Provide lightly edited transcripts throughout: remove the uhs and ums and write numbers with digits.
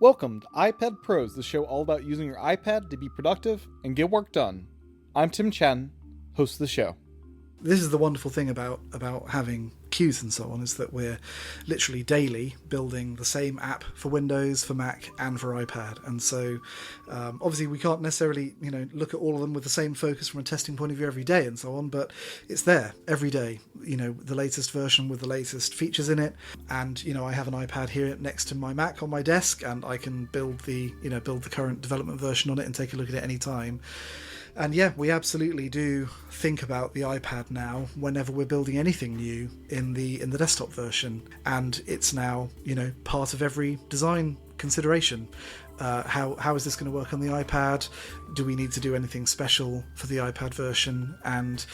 Welcome to iPad Pros, the show all about using your iPad to be productive and get work done. I'm Tim Chen, host of the show. This is the wonderful thing about having queues and so on, is that we're literally daily building the same app for Windows, for Mac, and for iPad. And so obviously we can't necessarily look at all of them with the same focus from a testing point of view every day and so on, but it's there every day, the latest version with the latest features in it. And I have an iPad here next to my Mac on my desk, and I can build the current development version on it and take a look at it any time. And yeah, we absolutely do think about the iPad now whenever we're building anything new in the desktop version, and it's now part of every design consideration. How is this going to work on the iPad? Do we need to do anything special for the iPad version? And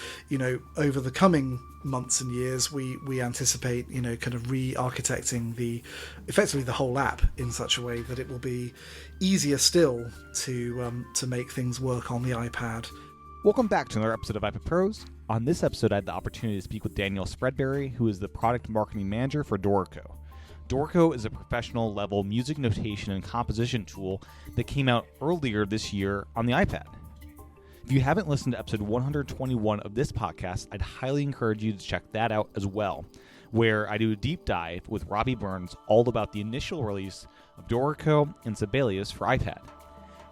over the coming months and years, we anticipate kind of re-architecting effectively the whole app in such a way that it will be easier still to make things work on the iPad. Welcome back to another episode of iPad Pros. On this episode, I had the opportunity to speak with Daniel Spreadbury, who is the product marketing manager for Dorico. Dorico is a professional-level music notation and composition tool that came out earlier this year on the iPad. If you haven't listened to episode 121 of this podcast, I'd highly encourage you to check that out as well, where I do a deep dive with Robbie Burns all about the initial release of Dorico and Sibelius for iPad.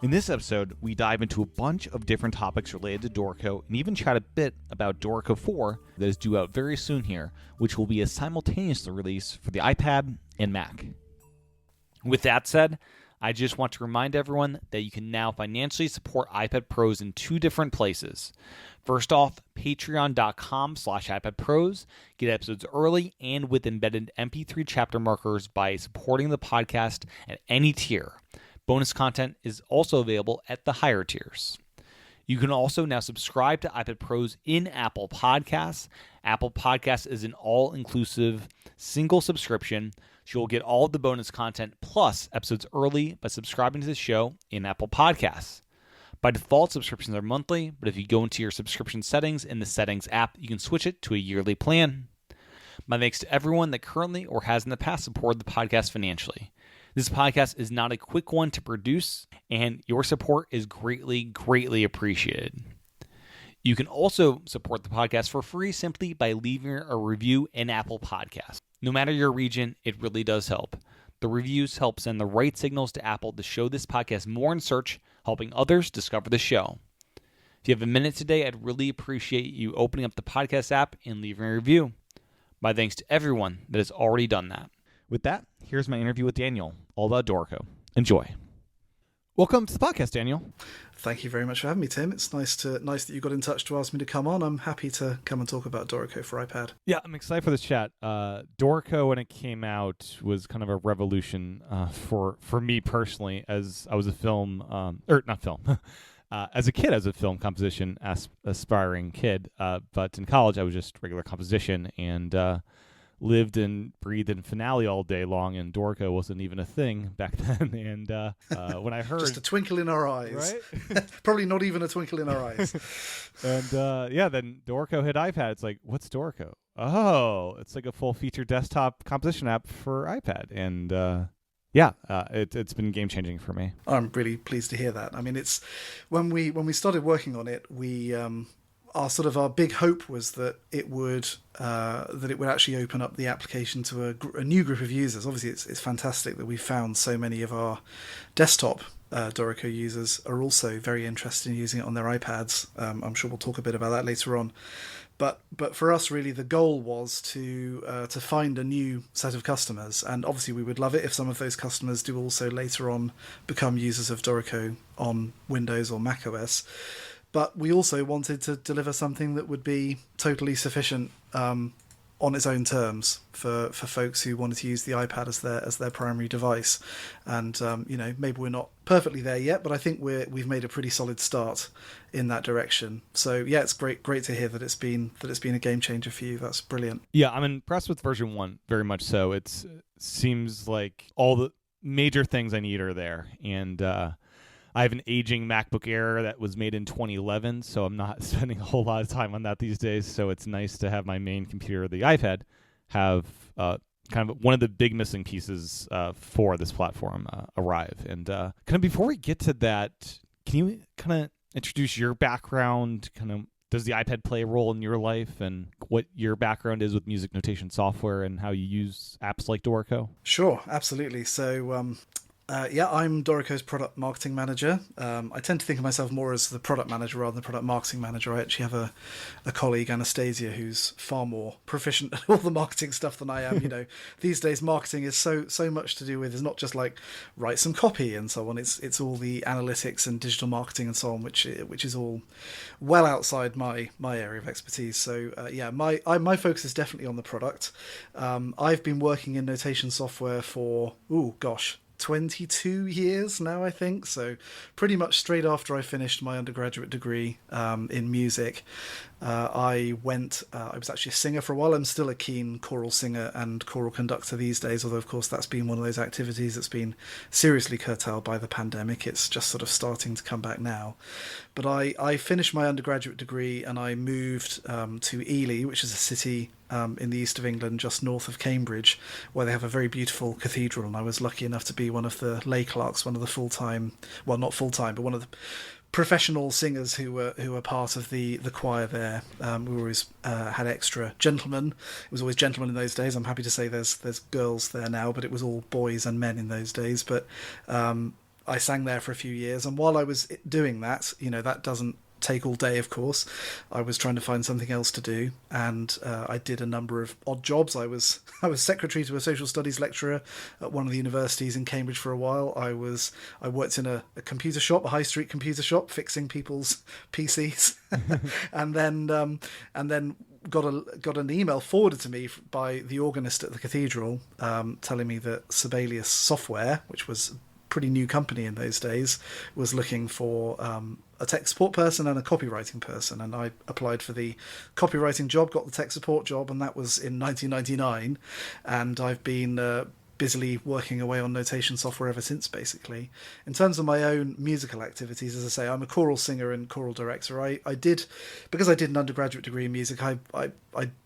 In this episode, we dive into a bunch of different topics related to Dorico and even chat a bit about Dorico 4 that is due out very soon here, which will be a simultaneous release for the iPad and Mac. With that said, I just want to remind everyone that you can now financially support iPad Pros in two different places. First off, patreon.com/iPadPros. Get episodes early and with embedded MP3 chapter markers by supporting the podcast at any tier. Bonus content is also available at the higher tiers. You can also now subscribe to iPad Pros in Apple Podcasts. Apple Podcasts is an all-inclusive single subscription, so you'll get all of the bonus content plus episodes early by subscribing to the show in Apple Podcasts. By default, subscriptions are monthly, but if you go into your subscription settings in the Settings app, you can switch it to a yearly plan. My thanks to everyone that currently or has in the past supported the podcast financially. This podcast is not a quick one to produce, and your support is greatly, greatly appreciated. You can also support the podcast for free simply by leaving a review in Apple Podcasts. No matter your region, it really does help. The reviews help send the right signals to Apple to show this podcast more in search, helping others discover the show. If you have a minute today, I'd really appreciate you opening up the podcast app and leaving a review. My thanks to everyone that has already done that. With that, here's my interview with Daniel, all about Dorico. Enjoy. Welcome to the podcast, Daniel. Thank you very much for having me, Tim. It's nice that you got in touch to ask me to come on. I'm happy to come and talk about Dorico for iPad. Yeah, I'm excited for this chat. Dorico, when it came out, was kind of a revolution for me personally, as I was a as a kid, as a film composition aspiring kid. But in college, I was just regular composition and lived and breathed in Finale all day long, and Dorico wasn't even a thing back then. And when I heard... Just a twinkle in our eyes. Right? Probably not even a twinkle in our eyes. And then Dorico hit iPad. It's like, what's Dorico? Oh, it's like a full-featured desktop composition app for iPad. And it's been game-changing for me. I'm really pleased to hear that. I mean, it's when we started working on it, our big hope was that it would actually open up the application to a new group of users. Obviously, it's fantastic that we found so many of our desktop Dorico users are also very interested in using it on their iPads. I'm sure we'll talk a bit about that later on. But for us, really, the goal was to find a new set of customers, and obviously we would love it if some of those customers do also later on become users of Dorico on Windows or Mac OS. But we also wanted to deliver something that would be totally sufficient on its own terms for folks who wanted to use the iPad as their primary device. And maybe we're not perfectly there yet, but I think we've made a pretty solid start in that direction. So yeah, it's great to hear that it's been a game changer for you. That's brilliant. Yeah, I'm impressed with version 1 very much. So it seems like all the major things I need are there, and I have an aging MacBook Air that was made in 2011, so I'm not spending a whole lot of time on that these days. So it's nice to have my main computer, the iPad, have kind of one of the big missing pieces for this platform arrive. And kind of before we get to that, can you kind of introduce your background? Kind of, does the iPad play a role in your life, and what your background is with music notation software and how you use apps like Dorico? Sure, absolutely. So I'm Dorico's product marketing manager. I tend to think of myself more as the product manager rather than the product marketing manager. I actually have a colleague, Anastasia, who's far more proficient at all the marketing stuff than I am. These days marketing is so much to do with, it's not just like write some copy and so on. It's all the analytics and digital marketing and so on, which is all well outside my area of expertise. So my focus is definitely on the product. I've been working in notation software for 22 years now, I think. So pretty much straight after I finished my undergraduate degree in music, I was actually a singer for a while. I'm still a keen choral singer and choral conductor these days, although of course that's been one of those activities that's been seriously curtailed by the pandemic. It's just sort of starting to come back now. But I finished my undergraduate degree and I moved to Ely, which is a city in the east of England, just north of Cambridge, where they have a very beautiful cathedral. And I was lucky enough to be one of the lay clerks, one of the full-time, well, not full-time, but one of the professional singers who were part of the choir there. We always had extra gentlemen. It was always gentlemen in those days. I'm happy to say there's girls there now, but it was all boys and men in those days. But I sang there for a few years, and while I was doing that, that doesn't take all day, of course. I was trying to find something else to do, and I did a number of odd jobs. I was secretary to a social studies lecturer at one of the universities in Cambridge for a while. I worked in a computer shop, a high street computer shop, fixing people's PCs, and then got an email forwarded to me by the organist at the cathedral, telling me that Sibelius Software, which was a pretty new company in those days, was looking for a tech support person and a copywriting person, and I applied for the copywriting job, got the tech support job, and that was in 1999, and I've been busily working away on notation software ever since, basically. In terms of my own musical activities, as I say, I'm a choral singer and choral director. Because I did an undergraduate degree in music, I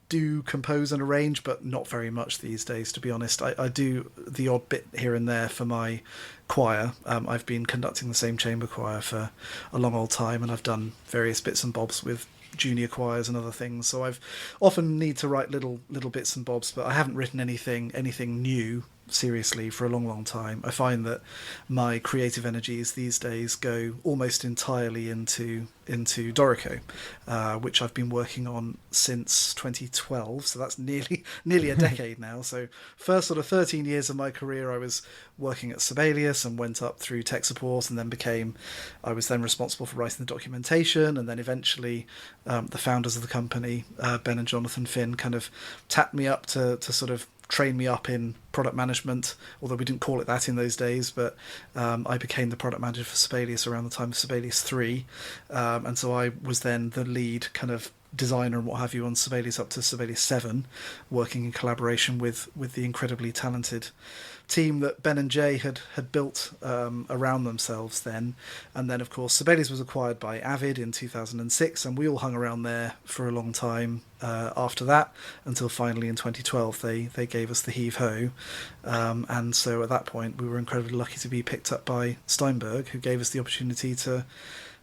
do compose and arrange, but not very much these days, to be honest. I do the odd bit here and there for my choir. I've been conducting the same chamber choir for a long old time, and I've done various bits and bobs with junior choirs and other things. So I've often need to write little bits and bobs, but I haven't written anything new seriously for a long time. I find that my creative energies these days go almost entirely into Dorico, which I've been working on since 2012, so that's nearly a decade now. So first sort of 13 years of my career I was working at Sibelius and went up through tech support, and then I was then responsible for writing the documentation, and then eventually the founders of the company, Ben and Jonathan Finn, kind of tapped me up to sort of train me up in product management, although we didn't call it that in those days, but I became the product manager for Sibelius around the time of Sibelius 3, and so I was then the lead kind of designer and what have you on Sibelius up to Sibelius 7, working in collaboration with the incredibly talented team that Ben and Jay had built around themselves then. And then of course Sibelius was acquired by Avid in 2006, and we all hung around there for a long time after that, until finally in 2012 they gave us the heave-ho, and so at that point we were incredibly lucky to be picked up by Steinberg, who gave us the opportunity to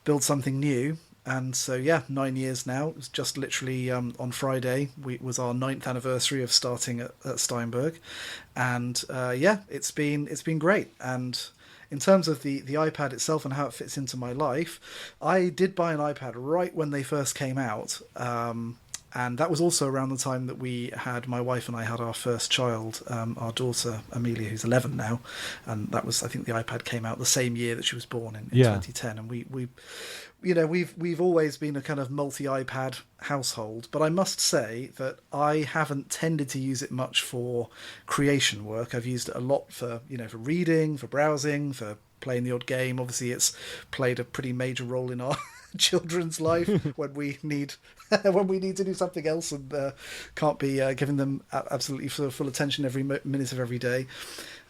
build something new. And so 9 years now. It was just literally on Friday was our 9th anniversary of starting at Steinberg, and it's been great. And in terms of the iPad itself and how it fits into my life, I did buy an iPad right when they first came out, and that was also around the time that my wife and I had our first child, our daughter Amelia, who's 11 now, and that was, I think the iPad came out the same year that she was born in 2010, and we've always been a kind of multi-iPad household, but I must say that I haven't tended to use it much for creation work. I've used it a lot for reading, for browsing, for playing the odd game. Obviously it's played a pretty major role in our children's life when we need to do something else and can't be giving them absolutely full attention every minute of every day.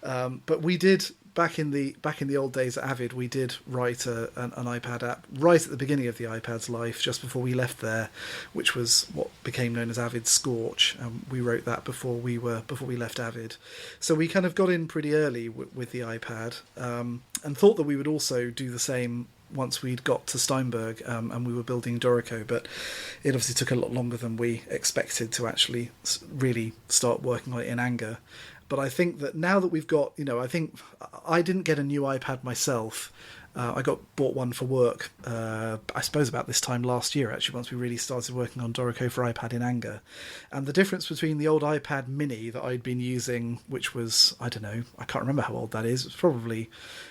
But we did back in the old days at Avid, we did write an iPad app right at the beginning of the iPad's life, just before we left there, which was what became known as Avid Scorch. We wrote that before we left Avid, so we kind of got in pretty early with the iPad, and thought that we would also do the same once we'd got to Steinberg, and we were building Dorico, but it obviously took a lot longer than we expected to actually really start working on it in anger. But I think that now that we've got, I think I didn't get a new iPad myself. I bought one for work, I suppose about this time last year, actually, once we really started working on Dorico for iPad in anger. And the difference between the old iPad mini that I'd been using, which was, I don't know, I can't remember how old that is, it's probably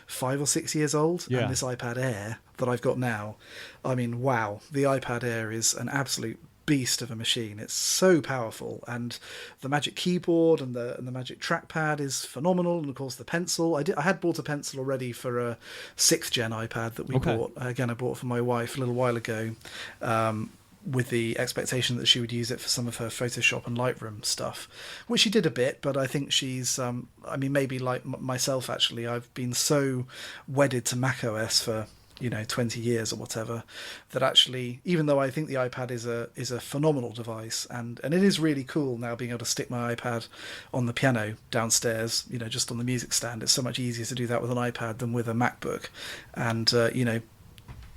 5 or 6 years old, and this iPad Air that I've got now, I mean, wow, the iPad Air is an absolute beast of a machine. It's so powerful, and the Magic Keyboard and the Magic Trackpad is phenomenal, and of course the pencil. I had bought a pencil already for a 6th gen iPad that we bought. Again, I bought for my wife a little while ago, with the expectation that she would use it for some of her Photoshop and Lightroom stuff, which she did a bit, but I think she's maybe like myself, actually, I've been so wedded to macOS for 20 years or whatever, that actually, even though I think the iPad is a phenomenal device, and it is really cool now being able to stick my iPad on the piano downstairs, just on the music stand. It's so much easier to do that with an iPad than with a MacBook, and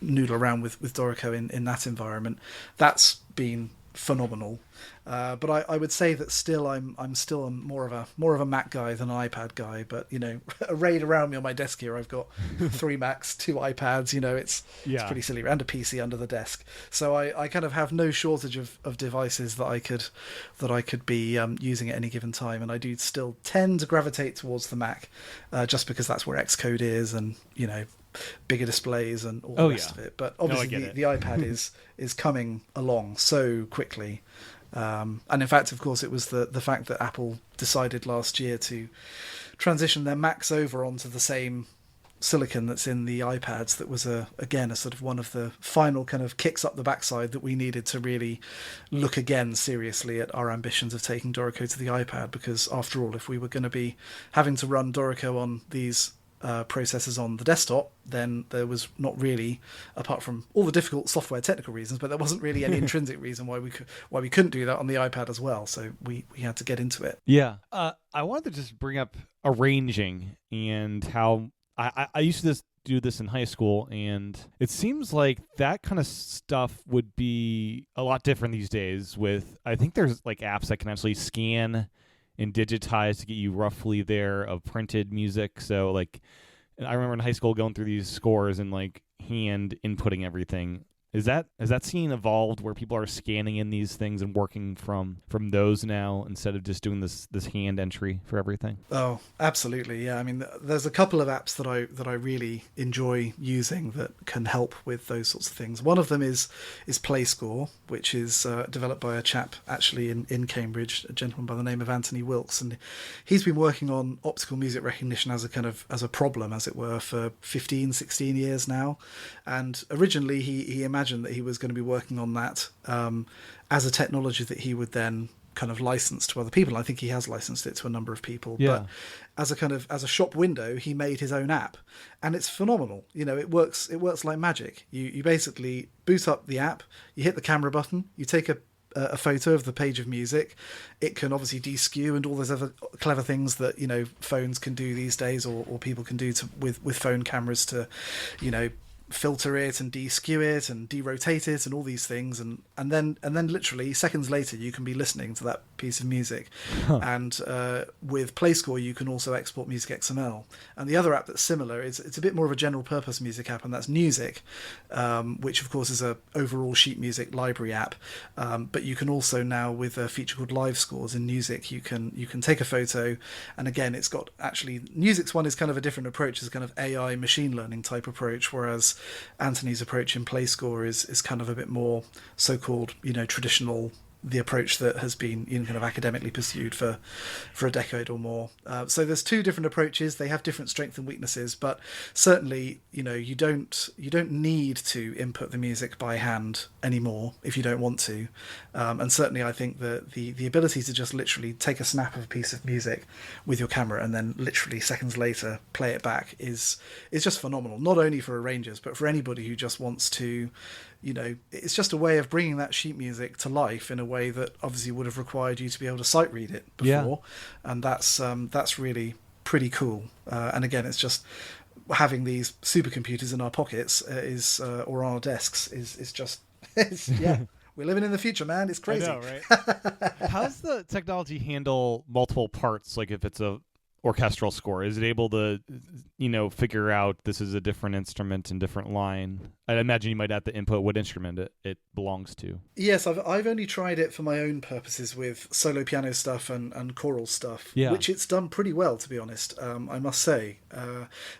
noodle around with Dorico in that environment. That's been phenomenal. But I would say that still I'm still more of a Mac guy than an iPad guy. But arrayed around me on my desk here, I've got 3 Macs, 2 iPads. It's pretty silly, and a PC under the desk. So I kind of have no shortage of devices that I could be using at any given time. And I do still tend to gravitate towards the Mac, just because that's where Xcode is, and bigger displays and all the rest of it. But obviously the iPad is coming along so quickly. And in fact, of course, it was the fact that Apple decided last year to transition their Macs over onto the same silicon that's in the iPads that was again a sort of one of the final kind of kicks up the backside that we needed to really look again seriously at our ambitions of taking Dorico to the iPad, because after all, if we were going to be having to run Dorico on these processors on the desktop, then there was not really, apart from all the difficult software technical reasons, but there wasn't really any intrinsic reason why we couldn't do that on the iPad as well. So we had to get into it. I wanted to just bring up arranging and how I used to do this in high school, and it seems like that kind of stuff would be a lot different these days. I think there's like apps that can actually scan and digitize to get you roughly there of printed music. So like, I remember in high school going through these scores and like hand inputting everything. Has that scene evolved where people are scanning in these things and working from those now instead of just doing this hand entry for everything? Oh, absolutely. Yeah. I mean, there's a couple of apps that I really enjoy using that can help with those sorts of things. One of them is PlayScore, which is developed by a chap actually in Cambridge, a gentleman by the name of Anthony Wilkes, and he's been working on optical music recognition as a problem, as it were, for 15, 16 years now. And originally he imagined that he was going to be working on that as a technology that he would then kind of license to other people. I think he has licensed it to a number of people. Yeah. But as a shop window, he made his own app, and it's phenomenal. It works like magic. You basically boot up the app, you hit the camera button, you take a photo of the page of music. It can obviously de-skew and all those other clever things that phones can do these days, or people can do with phone cameras to filter it and de-skew it and de-rotate it and all these things, and then literally seconds later you can be listening to that piece of music. And with PlayScore you can also export music XML. And the other app that's similar is it's a bit more of a general purpose music app, and that's Music, which of course is a overall sheet music library app, but you can also now, with a feature called Live Scores in Music, you can take a photo, and again it's got, actually Music's one is kind of a different approach. It's kind of AI machine learning type approach, whereas Anthony's approach in PlayScore is kind of a bit more so-called traditional the approach that has been kind of academically pursued for a decade or more. So there's two different approaches. They have different strengths and weaknesses, but certainly, you don't need to input the music by hand anymore if you don't want to. And certainly, I think that the ability to just literally take a snap of a piece of music with your camera and then literally seconds later play it back is just phenomenal. Not only for arrangers, but for anybody who just wants to. It's just a way of bringing that sheet music to life in a way that obviously would have required you to be able to sight read it before, and that's really pretty cool. And again, it's just having these supercomputers in our pockets or on our desks is just we're living in the future, man. It's crazy. I know, right? How does the technology handle multiple parts? Like if it's a orchestral score, is it able to figure out this is a different instrument and different line? I imagine you might have to input what instrument it belongs to. Yes, I've only tried it for my own purposes with solo piano stuff and choral stuff, which it's done pretty well, to be honest, I must say.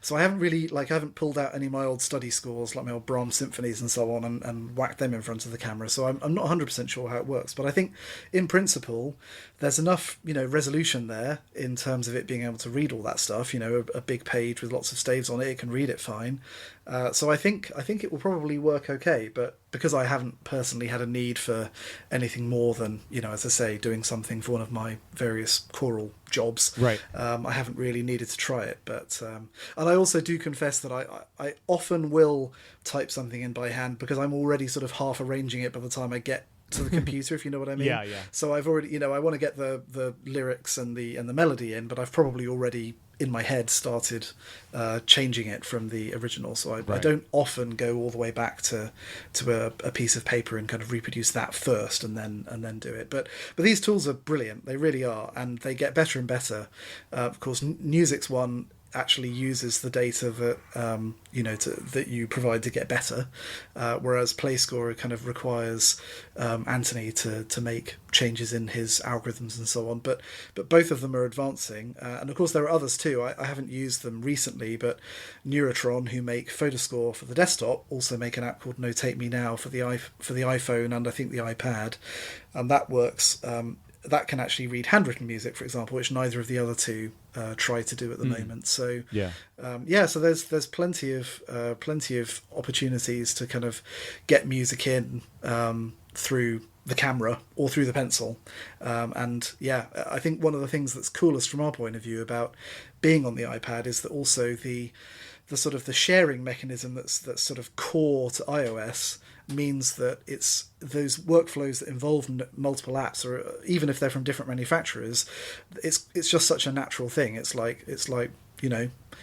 So I haven't pulled out any of my old study scores, like my old Brahms symphonies and so on, and whacked them in front of the camera. So I'm not 100% sure how it works, but I think in principle there's enough resolution there in terms of it being able to read all that stuff. A big page with lots of staves on it, it can read it fine. So I think it will probably work okay, but because I haven't personally had a need for anything more than, as I say, doing something for one of my various choral jobs, right? I haven't really needed to try it. But and I also do confess that I often will type something in by hand because I'm already sort of half arranging it by the time I get to the computer, if you know what I mean. Yeah. So I've already, I want to get the lyrics and the melody in, but I've probably already in my head started changing it from the original. So I don't often go all the way back to a piece of paper and kind of reproduce that first and then do it. But these tools are brilliant. They really are, and they get better and better. Of course, Music's one actually uses the data that that you provide to get better, whereas PlayScore kind of requires Anthony to make changes in his algorithms and so on. But both of them are advancing, and of course there are others too. I haven't used them recently, but Neurotron, who make Photoscore for the desktop, also make an app called NotateMe Now for the iPhone and I think the iPad, and that works. That can actually read handwritten music, for example, which neither of the other two try to do at the moment. So so there's plenty of opportunities to kind of get music in through the camera or through the pencil. I think one of the things that's coolest from our point of view about being on the iPad is that also the sort of the sharing mechanism that's sort of core to iOS means that it's those workflows that involve multiple apps, or even if they're from different manufacturers, it's just such a natural thing. It's like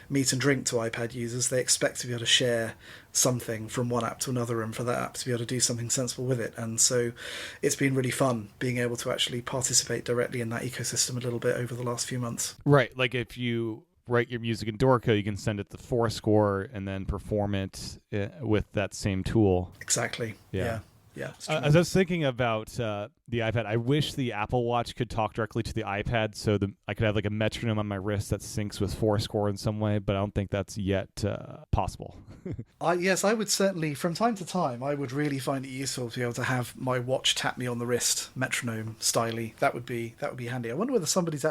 meat and drink to iPad users. They expect to be able to share something from one app to another and for that app to be able to do something sensible with it. And so it's been really fun being able to actually participate directly in that ecosystem a little bit over the last few months. Right, like if you write your music in Dorico, you can send it to Fourscore and then perform it with that same tool. Exactly. Yeah. As I was thinking about the iPad, I wish the Apple Watch could talk directly to the iPad, so I could have like a metronome on my wrist that syncs with Fourscore in some way, but I don't think that's yet possible. Yes, I would certainly, from time to time, I would really find it useful to be able to have my watch tap me on the wrist, metronome styly. That would be handy. I wonder whether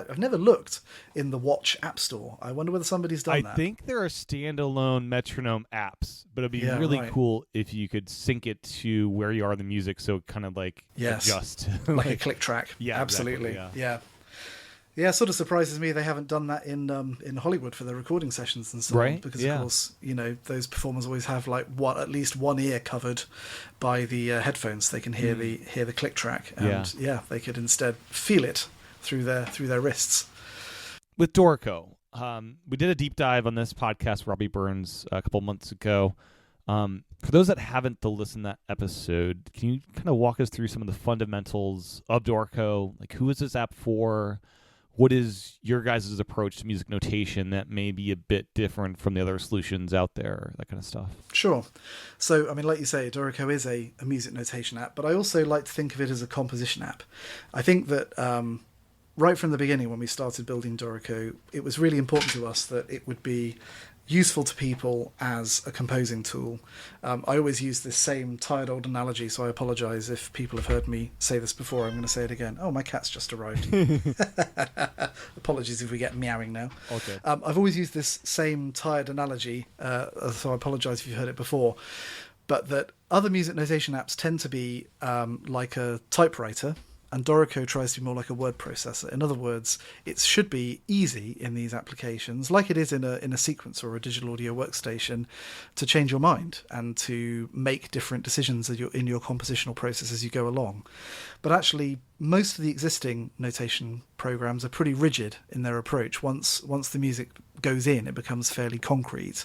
I've never looked in the Watch App Store. I wonder whether somebody's done that. I think there are standalone metronome apps, but it'd be really cool if you could sync it to where you are in the music, so it kind of like adjust. Like a click track. Yeah, absolutely. Exactly, Yeah, it sort of surprises me they haven't done that in Hollywood for their recording sessions and so on, because of course, those performers always have like at least one ear covered by the headphones. They can hear the click track, and they could instead feel it through their wrists. With Dorico, we did a deep dive on this podcast with Robbie Burns a couple months ago. For those that haven't listened to that episode, can you kind of walk us through some of the fundamentals of Dorico? Like, who is this app for? What is your guys' approach to music notation that may be a bit different from the other solutions out there, that kind of stuff? Sure. So, I mean, like you say, Dorico is a music notation app, but I also like to think of it as a composition app. I think that right from the beginning when we started building Dorico, it was really important to us that it would be useful to people as a composing tool. I always use this same tired old analogy, so I apologise if people have heard me say this before. I'm going to say it again. Oh, my cat's just arrived. Apologies if we get meowing now. Okay. I've always used this same tired analogy, so I apologise if you've heard it before, but that other music notation apps tend to be like a typewriter, and Dorico tries to be more like a word processor. In other words, it should be easy in these applications, like it is in a sequencer or a digital audio workstation, to change your mind and to make different decisions in your compositional process as you go along. But actually, most of the existing notation programs are pretty rigid in their approach. Once the music goes in, it becomes fairly concrete.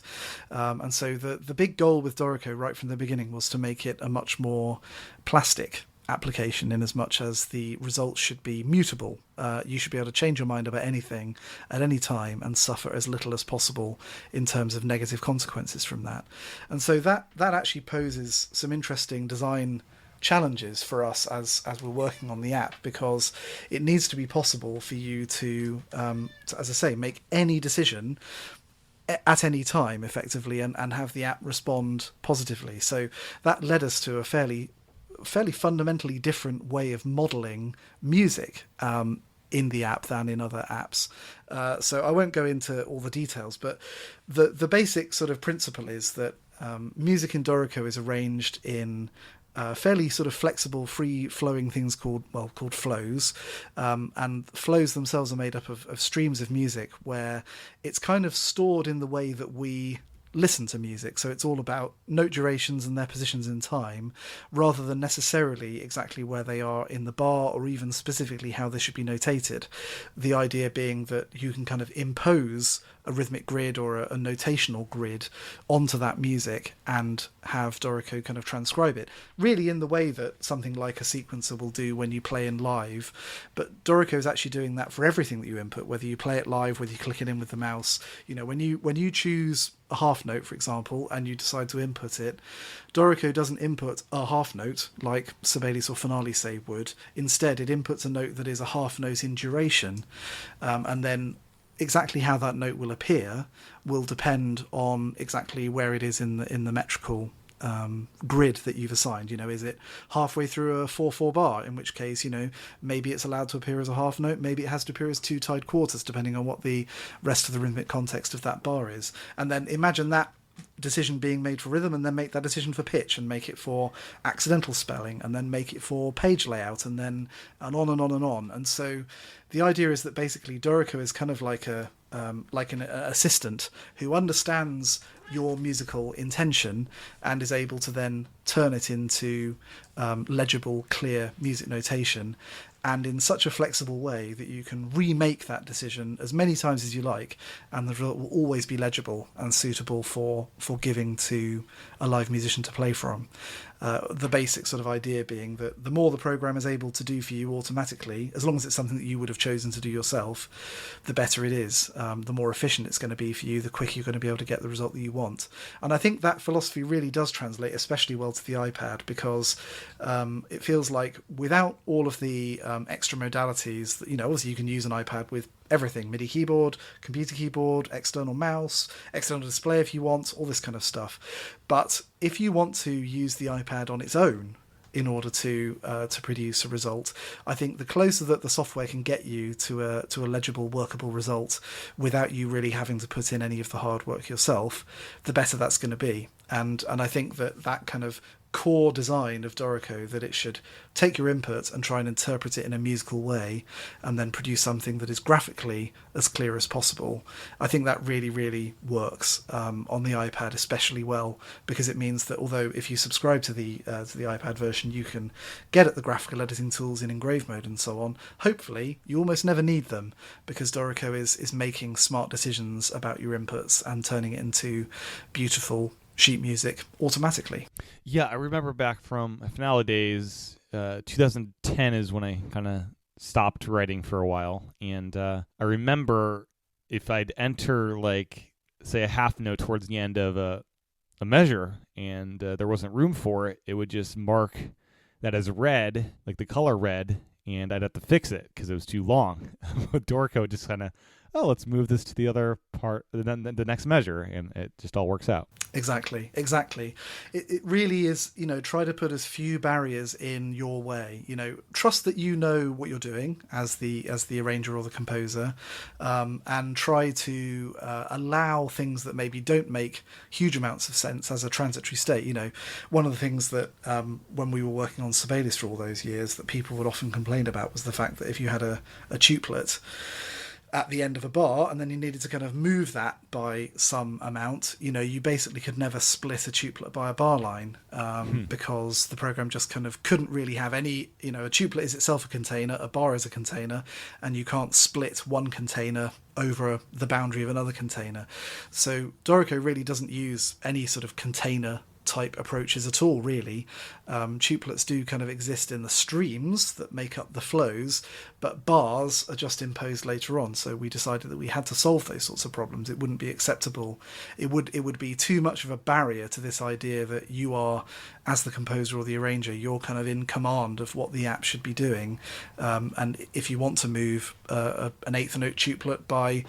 And so the big goal with Dorico right from the beginning was to make it a much more plastic application, in as much as the results should be mutable. You should be able to change your mind about anything at any time and suffer as little as possible in terms of negative consequences from that. And so that actually poses some interesting design challenges for us as we're working on the app, because it needs to be possible for you to as I say, make any decision at any time effectively and have the app respond positively. So that led us to a fairly fundamentally different way of modeling music in the app than in other apps. So I won't go into all the details, but the basic sort of principle is that music in Dorico is arranged in fairly sort of flexible, free-flowing things called flows. And flows themselves are made up of streams of music where it's kind of stored in the way that we listen to music. So it's all about note durations and their positions in time, rather than necessarily exactly where they are in the bar or even specifically how they should be notated. The idea being that you can kind of impose a rhythmic grid or a notational grid onto that music and have Dorico kind of transcribe it, really in the way that something like a sequencer will do when you play in live. But Dorico is actually doing that for everything that you input, whether you play it live, whether you click it in with the mouse. You know, when you choose a half note, for example, and you decide to input it, Dorico doesn't input a half note like Sibelius or Finale Save would. Instead, it inputs a note that is a half note in duration, and then exactly how that note will appear will depend on exactly where it is in the metrical grid that you've assigned. You know, is it halfway through a 4/4 bar, in which case, you know, maybe it's allowed to appear as a half note, maybe it has to appear as two tied quarters, depending on what the rest of the rhythmic context of that bar is. And then imagine that decision being made for rhythm, and then make that decision for pitch, and make it for accidental spelling, and then make it for page layout, and then and on and on and on. And so the idea is that basically Dorico is kind of like an assistant who understands your musical intention and is able to then turn it into legible, clear music notation, and in such a flexible way that you can remake that decision as many times as you like, and the result will always be legible and suitable for giving to a live musician to play from. The basic sort of idea being that the more the program is able to do for you automatically, as long as it's something that you would have chosen to do yourself, the better it is. The more efficient it's going to be for you, the quicker you're going to be able to get the result that you want. And I think that philosophy really does translate especially well to the iPad, because it feels like without all of the extra modalities that, you know, obviously you can use an iPad with everything: MIDI keyboard, computer keyboard, external mouse, external display if you want, all this kind of stuff. But if you want to use the iPad on its own in order to produce a result, I think the closer that the software can get you to a legible, workable result without you really having to put in any of the hard work yourself, the better that's going to be. And I think that kind of core design of Dorico, that it should take your input and try and interpret it in a musical way and then produce something that is graphically as clear as possible, I think that really, really works on the iPad especially well, because it means that although if you subscribe to the iPad version, you can get at the graphical editing tools in Engraving Mode and so on, hopefully you almost never need them, because Dorico is making smart decisions about your inputs and turning it into beautiful sheet music automatically. Yeah, I remember back from Finale days, 2010 is when I kind of stopped writing for a while, and I remember if I'd enter, like, say a half note towards the end of a measure and there wasn't room for it, it would just mark that as red, like the color red, and I'd have to fix it because it was too long. Dorico just kind of oh, let's move this to the other part, then the next measure, and it just all works out. Exactly. It really is, try to put as few barriers in your way. Trust that you know what you're doing as the arranger or the composer, and try to allow things that maybe don't make huge amounts of sense as a transitory state. One of the things that when we were working on Sibelius for all those years that people would often complain about was the fact that if you had a tuplet at the end of a bar and then you needed to kind of move that by some amount, you basically could never split a tuplet by a bar line, because the program just kind of couldn't really have any, a tuplet is itself a container, a bar is a container, and you can't split one container over the boundary of another container. So Dorico really doesn't use any sort of container type approaches at all, really. Tuplets do kind of exist in the streams that make up the flows, but bars are just imposed later on. So we decided that we had to solve those sorts of problems. It wouldn't be acceptable. It would be too much of a barrier to this idea that you are, as the composer or the arranger, you're kind of in command of what the app should be doing. And if you want to move an eighth note tuplet by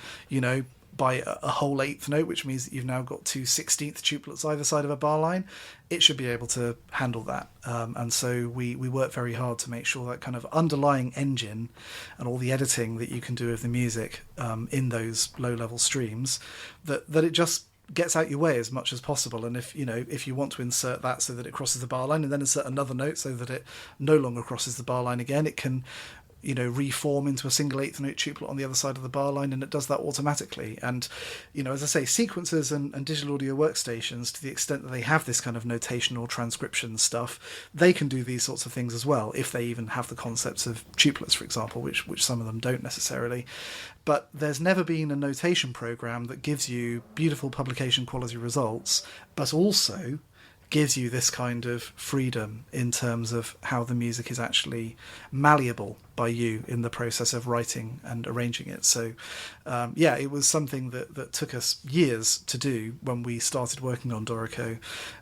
a whole eighth note, which means that you've now got 2 16th tuplets either side of a bar line, it should be able to handle that. And so we work very hard to make sure that kind of underlying engine and all the editing that you can do of the music in those low-level streams, that it just gets out your way as much as possible. And if you want to insert that so that it crosses the bar line and then insert another note so that it no longer crosses the bar line again, it can reform into a single eighth note tuplet on the other side of the bar line, and it does that automatically. And as I say, sequencers and digital audio workstations, to the extent that they have this kind of notational transcription stuff, they can do these sorts of things as well, if they even have the concepts of tuplets, for example, which some of them don't necessarily. But there's never been a notation program that gives you beautiful publication quality results, but also gives you this kind of freedom in terms of how the music is actually malleable by you in the process of writing and arranging it. So it was something that took us years to do when we started working on Dorico,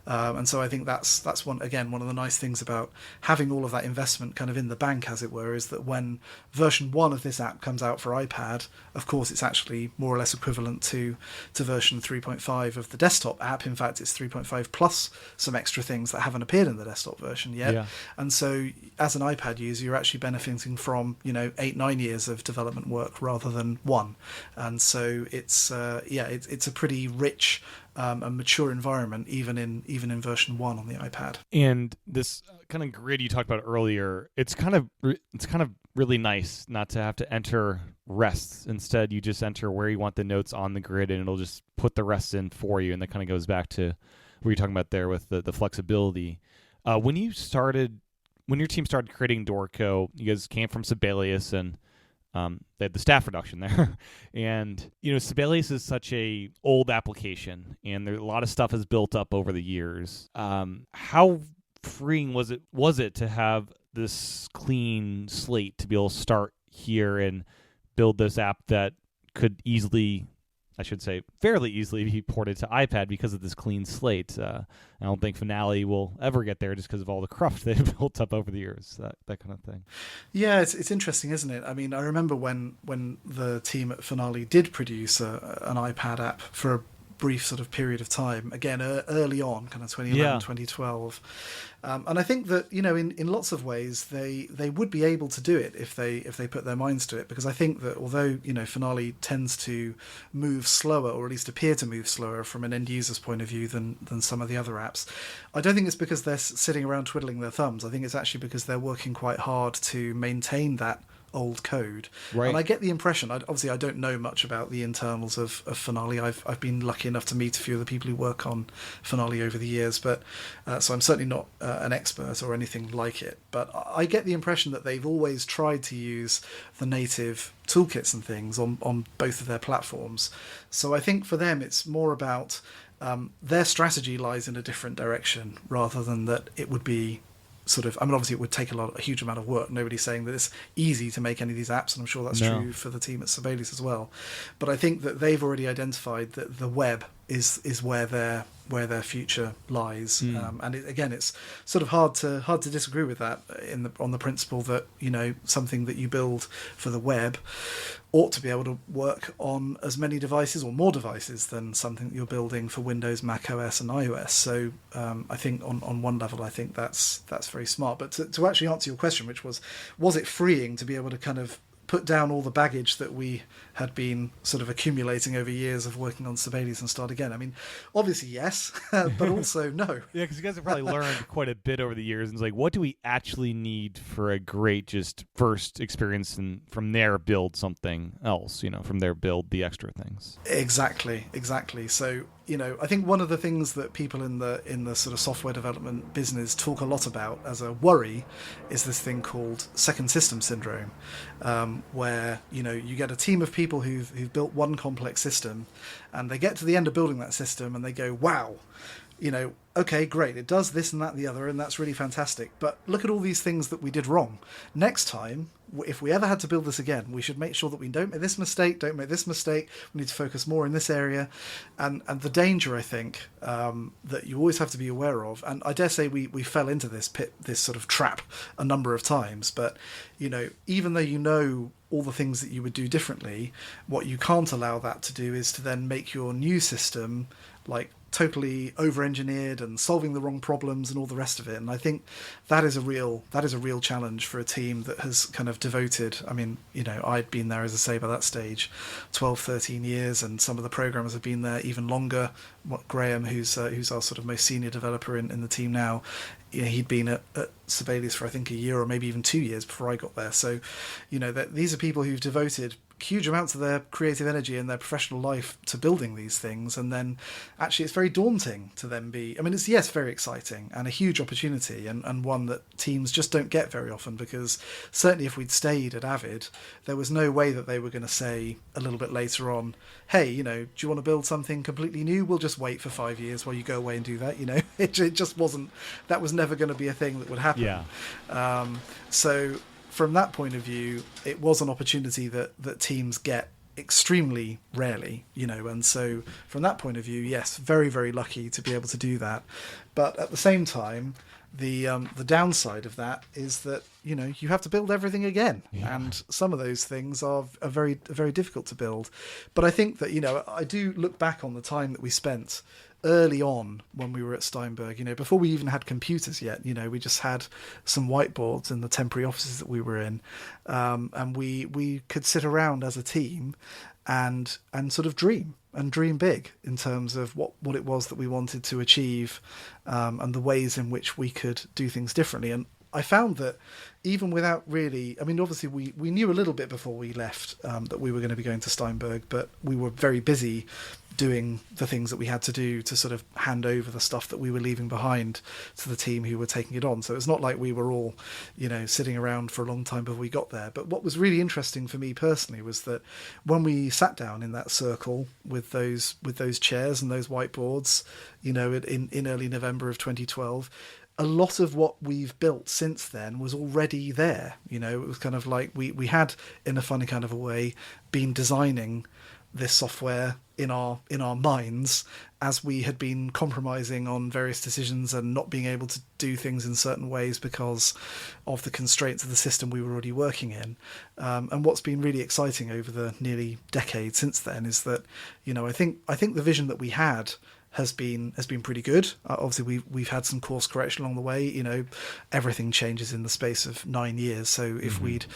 and so I think that's one of the nice things about having all of that investment kind of in the bank, as it were, is that when version 1 of this app comes out for iPad, of course it's actually more or less equivalent to version 3.5 of the desktop app. In fact, it's 3.5 plus some extra things that haven't appeared in the desktop version yet. Yeah. And so as an iPad user, you're actually benefiting from 8-9 years of development work rather than 1. And so it's a pretty rich and mature environment even in version 1 on the iPad. And this kind of grid you talked about earlier, it's kind of really nice not to have to enter rests. Instead, you just enter where you want the notes on the grid, and it'll just put the rests in for you. And that kind of goes back to what you're talking about there with the flexibility. When your team started creating Dorico, you guys came from Sibelius, and they had the staff reduction there. And Sibelius is such a old application, and a lot of stuff has built up over the years. How freeing was it to have this clean slate to be able to start here and build this app that could fairly easily be ported to iPad because of this clean slate? I don't think Finale will ever get there just because of all the cruft they've built up over the years, that kind of thing. Yeah, it's interesting, isn't it? I mean, I remember when the team at Finale did produce an iPad app for a brief sort of period of time, again early on, kind of 2011, 2012, and I think that in lots of ways they would be able to do it if they put their minds to it, because I think that although Finale tends to move slower, or at least appear to move slower from an end user's point of view than some of the other apps, I don't think it's because they're sitting around twiddling their thumbs. I think it's actually because they're working quite hard to maintain that old code. Right. And I get the impression, obviously I don't know much about the internals of Finale. I've been lucky enough to meet a few of the people who work on Finale over the years, but so I'm certainly not an expert or anything like it, but I get the impression that they've always tried to use the native toolkits and things on both of their platforms. So I think for them it's more about their strategy lies in a different direction, rather than that it would be obviously it would take a huge amount of work. Nobody's saying that it's easy to make any of these apps, and I'm sure that's true for the team at Sibelius as well. But I think that they've already identified that the web is where their future lies. And again, it's sort of hard to disagree with that on the principle that, you know, something that you build for the web ought to be able to work on as many devices or more devices than something that you're building for Windows, Mac OS and iOS. So I think on one level, I think that's very smart. But to actually answer your question, which was it freeing to be able to kind of put down all the baggage that we had been sort of accumulating over years of working on Sibelius and start again? I mean, obviously yes, but also no. Yeah, because you guys have probably learned quite a bit over the years. And it's like, what do we actually need for a great just first experience, and from there build something else, you know, from there build the extra things. Exactly. So, you know, I think one of the things that people in the sort of software development business talk a lot about as a worry is this thing called second system syndrome, where, you know, you get a team of people who've built one complex system, and they get to the end of building that system and they go, wow, you know, okay, great, it does this and that and the other, and that's really fantastic, but look at all these things that we did wrong. Next time, if we ever had to build this again, we should make sure that we don't make this mistake, we need to focus more in this area. And the danger, I think, that you always have to be aware of, and I dare say we fell into this sort of trap a number of times, but, you know, even though you know all the things that you would do differently, what you can't allow that to do is to then make your new system like totally over-engineered and solving the wrong problems and all the rest of it. And I think that is a real challenge for a team that has kind of devoted, I mean, you know, I'd been there, as I say, by that stage 12, 13 years, and some of the programmers have been there even longer. Graham, who's our sort of most senior developer in the team now, you know, he'd been at Sibelius for I think a year or maybe even 2 years before I got there. So, you know, these are people who've devoted huge amounts of their creative energy and their professional life to building these things, and then actually it's very daunting to them be, I mean, it's, yes, very exciting and a huge opportunity, and one that teams just don't get very often, because certainly if we'd stayed at Avid, there was no way that they were going to say a little bit later on, hey, you know, do you want to build something completely new? We'll just wait for 5 years while you go away and do that. You know, it just wasn't, that was never going to be a thing that would happen. Yeah. So from that point of view, it was an opportunity that teams get extremely rarely, you know, and so from that point of view, yes, very, very lucky to be able to do that. But at the same time, the downside of that is that, you know, you have to build everything again, and some of those things are very, very difficult to build. But I think that, you know, I do look back on the time that we spent early on when we were at Steinberg, you know, before we even had computers yet. You know, we just had some whiteboards in the temporary offices that we were in, and we could sit around as a team and sort of dream big in terms of what it was that we wanted to achieve, and the ways in which we could do things differently. And I found that even without really, I mean, obviously we knew a little bit before we left that we were going to be going to Steinberg, but we were very busy doing the things that we had to do to sort of hand over the stuff that we were leaving behind to the team who were taking it on. So it's not like we were all, you know, sitting around for a long time before we got there. But what was really interesting for me personally was that when we sat down in that circle with those chairs and those whiteboards, you know, in early November of 2012, a lot of what we've built since then was already there. You know, it was kind of like we had, in a funny kind of a way, been designing this software in our minds as we had been compromising on various decisions and not being able to do things in certain ways because of the constraints of the system we were already working in. And what's been really exciting over the nearly decade since then is that, you know, I think the vision that we had has been pretty good. Obviously we've had some course correction along the way. You know, everything changes in the space of 9 years. So if we'd,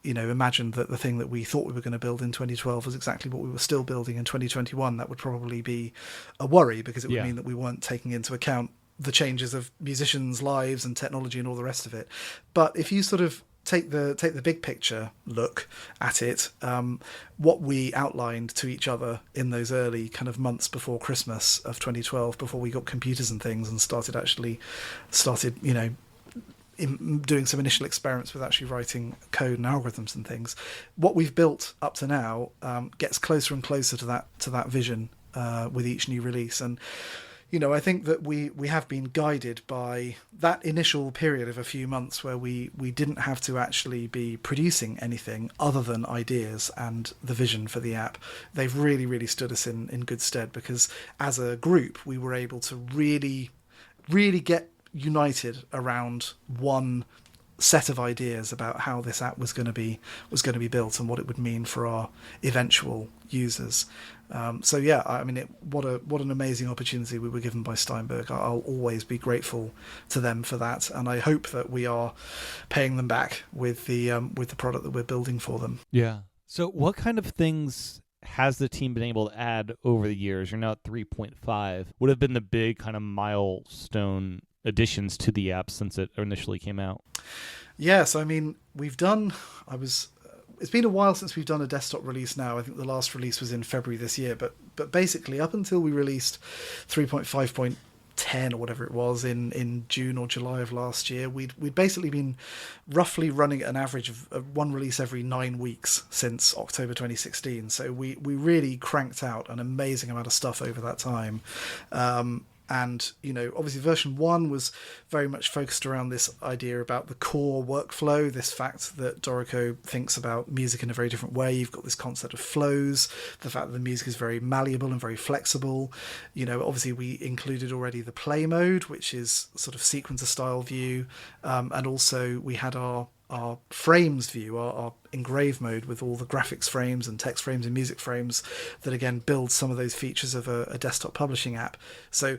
you know, imagined that the thing that we thought we were going to build in 2012 was exactly what we were still building in 2021, that would probably be a worry, because it would mean that we weren't taking into account the changes of musicians' lives and technology and all the rest of it. But if you sort of take the big picture look at it, what we outlined to each other in those early kind of months before Christmas of 2012, before we got computers and things and started, you know, doing some initial experiments with actually writing code and algorithms and things, what we've built up to now gets closer and closer to that vision with each new release. And I think that we have been guided by that initial period of a few months where we didn't have to actually be producing anything other than ideas and the vision for the app. They've really, really stood us in good stead, because as a group, we were able to really, really get united around one set of ideas about how this app was going to be built and what it would mean for our eventual users. What an amazing opportunity we were given by Steinberg. I'll always be grateful to them for that, and I hope that we are paying them back with the product that we're building for them. Yeah. So what kind of things has the team been able to add over the years? You're now at 3.5. What have been the big kind of milestone additions to the app since it initially came out? Yes, it's been a while since we've done a desktop release now. I think the last release was in February this year, but basically up until we released 3.5.10 or whatever it was in June or July of last year, we'd basically been roughly running at an average of one release every 9 weeks since October 2016. So we really cranked out an amazing amount of stuff over that time. And, obviously version 1 was very much focused around this idea about the core workflow, this fact that Dorico thinks about music in a very different way. You've got this concept of flows, the fact that the music is very malleable and very flexible. Obviously we included already the play mode, which is sort of sequencer style view. And also we had our frames view, our engrave mode with all the graphics frames and text frames and music frames that again build some of those features of a desktop publishing app. So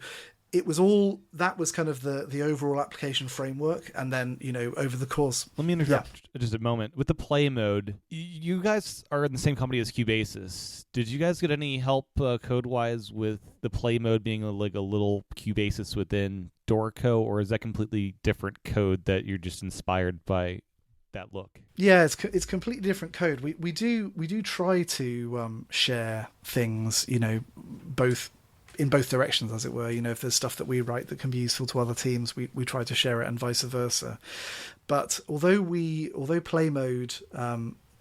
it was all that was kind of the overall application framework. And then over the course, let me interrupt just a moment with the play mode. You guys are in the same company as Cubasis. Did you guys get any help code wise with the play mode being like a little Cubasis within Dorico, or is that completely different code that you're just inspired by that look? Yeah, it's completely different code. We do try to share things, both in both directions, as it were. If there's stuff that we write that can be useful to other teams, we try to share it, and vice versa. But although play mode,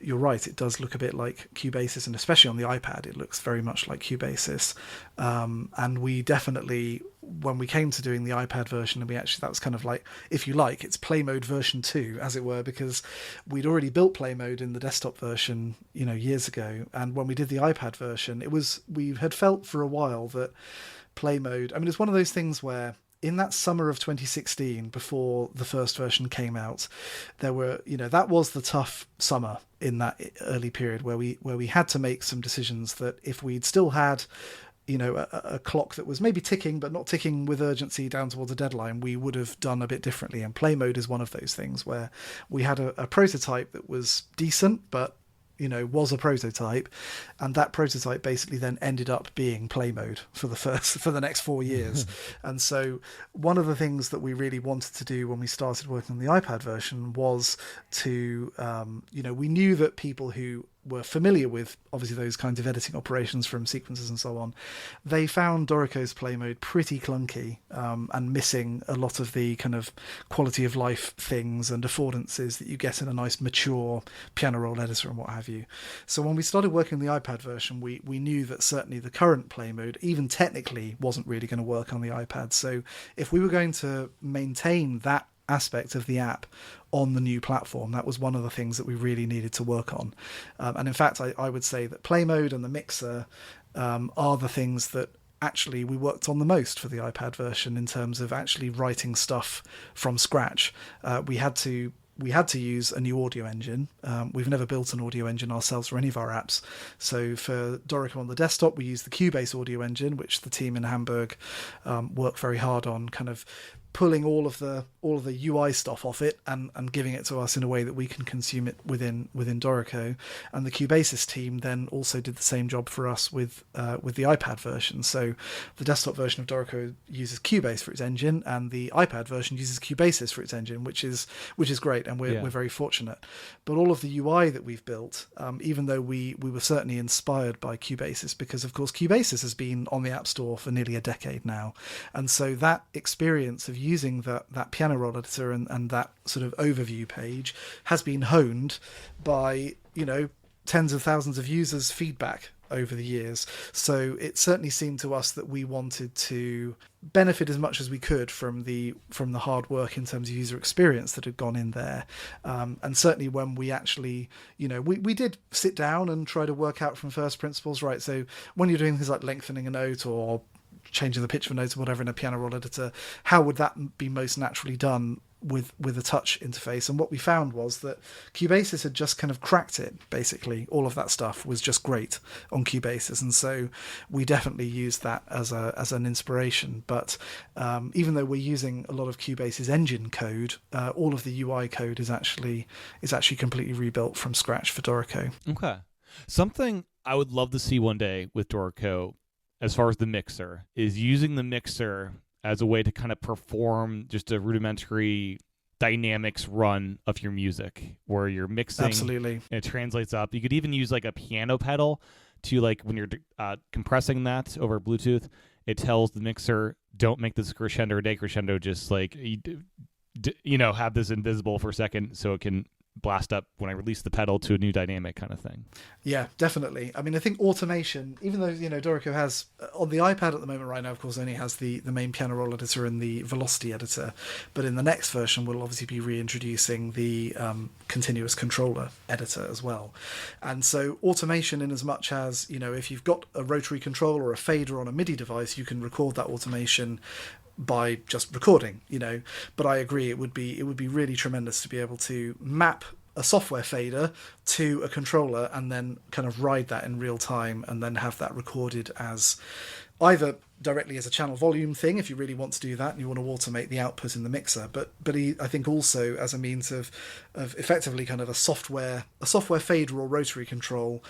you're right, it does look a bit like Cubasis, and especially on the iPad, it looks very much like Cubasis. And we definitely, when we came to doing the iPad version, and that was kind of like, if you like, it's play mode version 2, as it were, because we'd already built play mode in the desktop version, years ago. And when we did the iPad version, we had felt for a while that play mode, it's one of those things where in that summer of 2016, before the first version came out, there were, that was the tough summer in that early period where we had to make some decisions that if we'd still had, a clock that was maybe ticking, but not ticking with urgency down towards a deadline, we would have done a bit differently. And play mode is one of those things where we had a prototype that was decent, but was a prototype, and that prototype basically then ended up being play mode for the next 4 years. And so one of the things that we really wanted to do when we started working on the iPad version was to we knew that people who were familiar with obviously those kinds of editing operations from sequences and so on, they found Dorico's play mode pretty clunky, and missing a lot of the kind of quality of life things and affordances that you get in a nice mature piano roll editor and what have you. So when we started working on the iPad version, we knew that certainly the current play mode, even technically, wasn't really going to work on the iPad. So if we were going to maintain that aspect of the app on the new platform, that was one of the things that we really needed to work on. And in fact, I would say that play mode and the mixer are the things that actually we worked on the most for the iPad version in terms of actually writing stuff from scratch. We had to use a new audio engine. We've never built an audio engine ourselves for any of our apps. So for Dorico on the desktop, we use the Cubase audio engine, which the team in Hamburg worked very hard on, kind of pulling all of the UI stuff off it and giving it to us in a way that we can consume it within Dorico. And the Cubasis team then also did the same job for us with the iPad version. So the desktop version of Dorico uses Cubase for its engine, and the iPad version uses Cubasis for its engine, which is great, and we're very fortunate. But all of the UI that we've built, even though we were certainly inspired by Cubasis, because of course Cubasis has been on the App Store for nearly a decade now, and so that experience of using that piano roll editor and that sort of overview page has been honed by tens of thousands of users' feedback over the years. So it certainly seemed to us that we wanted to benefit as much as we could from the hard work in terms of user experience that had gone in there. And certainly when we actually, we did sit down and try to work out from first principles, right? So when you're doing things like lengthening a note or changing the pitch of a note or whatever in a piano roll editor, how would that be most naturally done with a touch interface? And what we found was that Cubasis had just kind of cracked it. Basically, all of that stuff was just great on Cubasis, and so we definitely used that as an inspiration. But even though we're using a lot of Cubasis engine code, all of the UI code is actually completely rebuilt from scratch for Dorico. Okay, something I would love to see one day with Dorico, as far as the mixer, is using the mixer as a way to kind of perform just a rudimentary dynamics run of your music, where you're mixing. Absolutely. And it translates up. You could even use like a piano pedal to, like, when you're compressing that over Bluetooth, it tells the mixer, don't make this crescendo or decrescendo, just like, have this invisible for a second so it can blast up when I release the pedal to a new dynamic kind of thing. Yeah, definitely. I mean, I think automation, even though, Dorico has, on the iPad at the moment right now, of course, only has the main piano roll editor and the velocity editor, but in the next version we'll obviously be reintroducing the continuous controller editor as well. And so automation, in as much as, if you've got a rotary control or a fader on a MIDI device, you can record that automation by just recording, but I agree, it would be really tremendous to be able to map a software fader to a controller and then kind of ride that in real time and then have that recorded as either directly as a channel volume thing if you really want to do that and you want to automate the output in the mixer, but I think also as a means of effectively kind of a software fader or rotary control,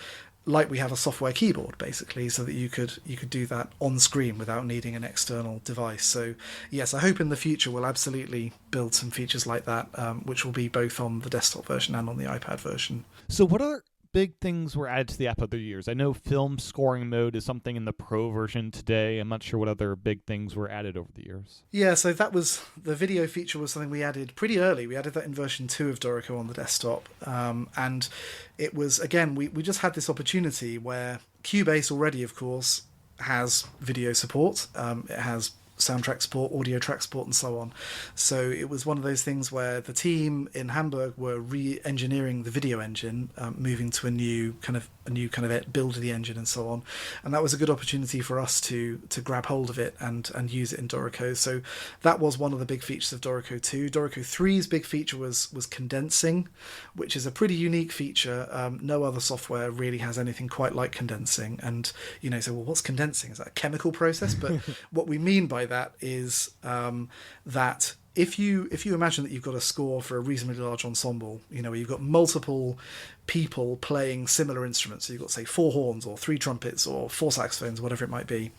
like we have a software keyboard, basically, so that you could do that on screen without needing an external device. So yes, I hope in the future we'll absolutely build some features like that, which will be both on the desktop version and on the iPad version. So what other big things were added to the app over the years? I know film scoring mode is something in the Pro version today. I'm not sure what other big things were added over the years. Yeah, so that was, the video feature was something we added pretty early. We added that in version 2 of Dorico on the desktop. And it was, again, we just had this opportunity where Cubase already, of course, has video support. It has soundtrack support, audio track support, and so on. So it was one of those things where the team in Hamburg were re-engineering the video engine, moving to a new kind of build of the engine and so on. And that was a good opportunity for us to grab hold of it and use it in Dorico. So that was one of the big features of Dorico 2. Dorico 3's big feature was condensing, which is a pretty unique feature. No other software really has anything quite like condensing. And so what's condensing? Is that a chemical process? But what we mean by that is that if you imagine that you've got a score for a reasonably large ensemble, where you've got multiple people playing similar instruments, so you've got, say, 4 horns or 3 trumpets or 4 saxophones, whatever it might be,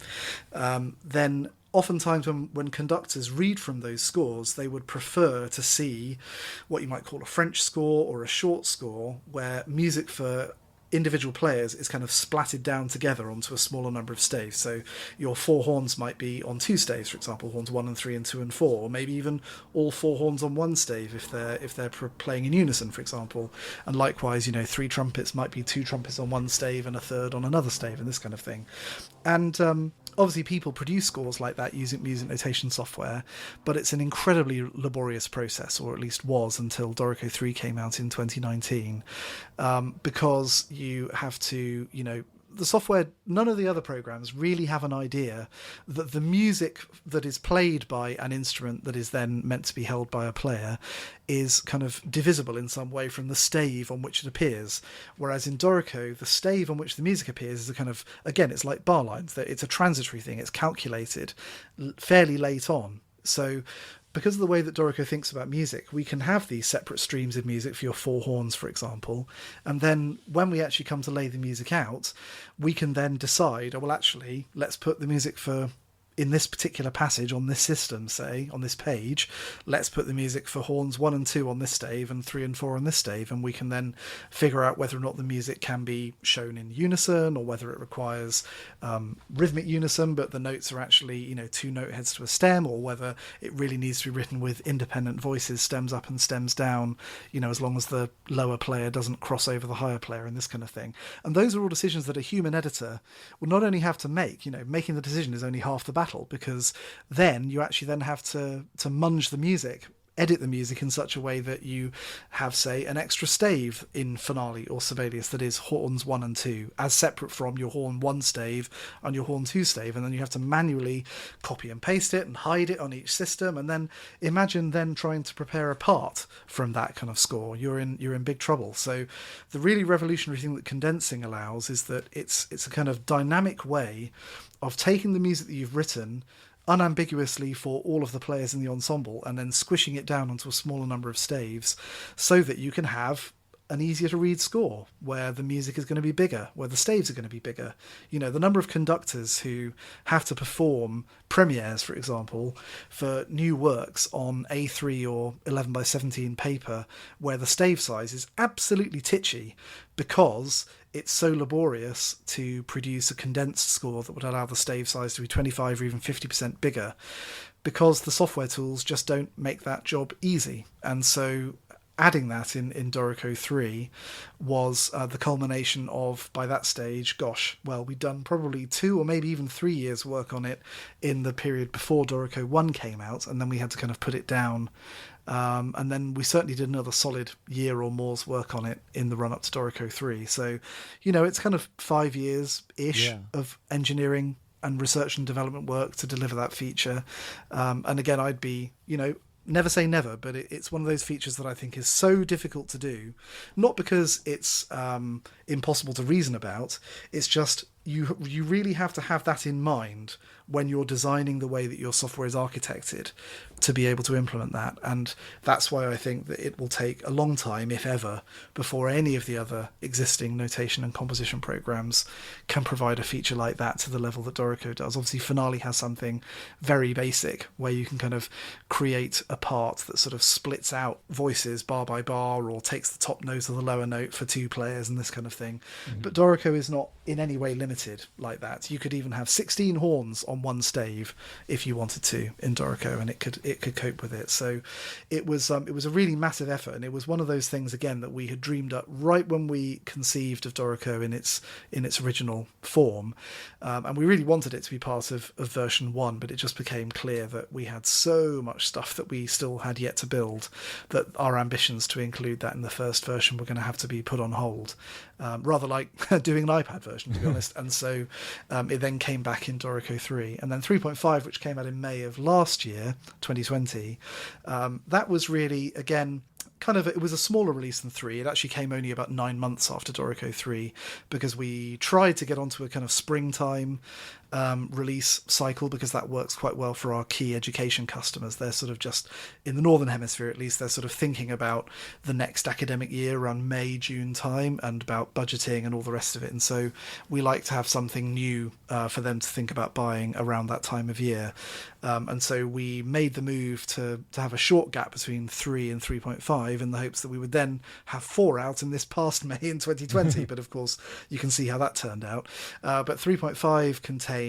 then oftentimes when conductors read from those scores, they would prefer to see what you might call a French score or a short score, where music for individual players is kind of splatted down together onto a smaller number of staves. So your 4 horns might be on 2 staves, for example, horns 1 and 3 and 2 and 4, or maybe even all 4 horns on 1 stave if they're playing in unison, for example. And likewise, 3 trumpets might be 2 trumpets on 1 stave and a third on another stave, and this kind of thing. And obviously people produce scores like that using music notation software, but it's an incredibly laborious process, or at least was until Dorico 3 came out in 2019, because you have to, the software, none of the other programs really have an idea that the music that is played by an instrument that is then meant to be held by a player is kind of divisible in some way from the stave on which it appears. Whereas in Dorico, the stave on which the music appears is a kind of, again, it's like bar lines. It's a transitory thing. It's calculated fairly late on. So because of the way that Dorico thinks about music, we can have these separate streams of music for your 4 horns, for example, and then when we actually come to lay the music out, we can then decide, well, actually, let's put the music for in this particular passage on this system, say on this page, let's put the music for horns 1 and 2 on this stave and 3 and 4 on this stave, and we can then figure out whether or not the music can be shown in unison, or whether it requires rhythmic unison but the notes are actually 2 note heads to a stem, or whether it really needs to be written with independent voices, stems up and stems down, as long as the lower player doesn't cross over the higher player, and this kind of thing. And those are all decisions that a human editor will not only have to make. Making the decision is only half the battle, because then you actually then have to munge the music, edit the music in such a way that you have, say, an extra stave in Finale or Sibelius that is horns 1 and 2 as separate from your horn 1 stave and your horn 2 stave, and then you have to manually copy and paste it and hide it on each system. And then imagine then trying to prepare a part from that kind of score. You're in big trouble. So the really revolutionary thing that condensing allows is that it's a kind of dynamic way of taking the music that you've written unambiguously for all of the players in the ensemble, and then squishing it down onto a smaller number of staves so that you can have an easier to read score where the music is going to be bigger, where the staves are going to be bigger. The number of conductors who have to perform premieres, for example, for new works on A3 or 11 by 17 paper where the stave size is absolutely titchy because it's so laborious to produce a condensed score that would allow the stave size to be 25 or even 50% bigger, because the software tools just don't make that job easy. And so adding that in Dorico 3 was the culmination of, by that stage, we'd done probably 2 or maybe even 3 years work on it in the period before Dorico 1 came out, and then we had to kind of put it down. And then we certainly did another solid year or more's work on it in the run-up to Dorico 3. So, it's kind of 5 years-ish of engineering and research and development work to deliver that feature. And again, I'd be, never say never, but it's one of those features that I think is so difficult to do, not because it's impossible to reason about. It's just you really have to have that in mind when you're designing the way that your software is architected to be able to implement that. And that's why I think that it will take a long time, if ever, before any of the other existing notation and composition programs can provide a feature like that to the level that Dorico does. Obviously, Finale has something very basic where you can kind of create a part that sort of splits out voices bar by bar, or takes the top note or the lower note for 2 players and this kind of thing. Mm-hmm. But Dorico is not in any way limited like that. You could even have 16 horns on one stave if you wanted to in Dorico, and it could cope with it. So it was a really massive effort, and it was one of those things again that we had dreamed up right when we conceived of Dorico in its original form, and we really wanted it to be part of version 1, but it just became clear that we had so much stuff that we still had yet to build that our ambitions to include that in the first version were going to have to be put on hold, rather like doing an iPad version, to be honest. And so it then came back in Dorico 3, and then 3.5, which came out in May of last year, 2020. That was really, again, it was a smaller release than 3. It actually came only about 9 months after Dorico 3, because we tried to get onto a kind of springtime release cycle, because that works quite well for our key education customers. They're sort of just, in the Northern Hemisphere at least, they're sort of thinking about the next academic year around May, June time, and about budgeting and all the rest of it. And so we like to have something new for them to think about buying around that time of year. And so we made the move to have a short gap between 3 and 3.5 in the hopes that we would then have 4 out in this past May in 2020. But of course, you can see how that turned out. But 3.5 contained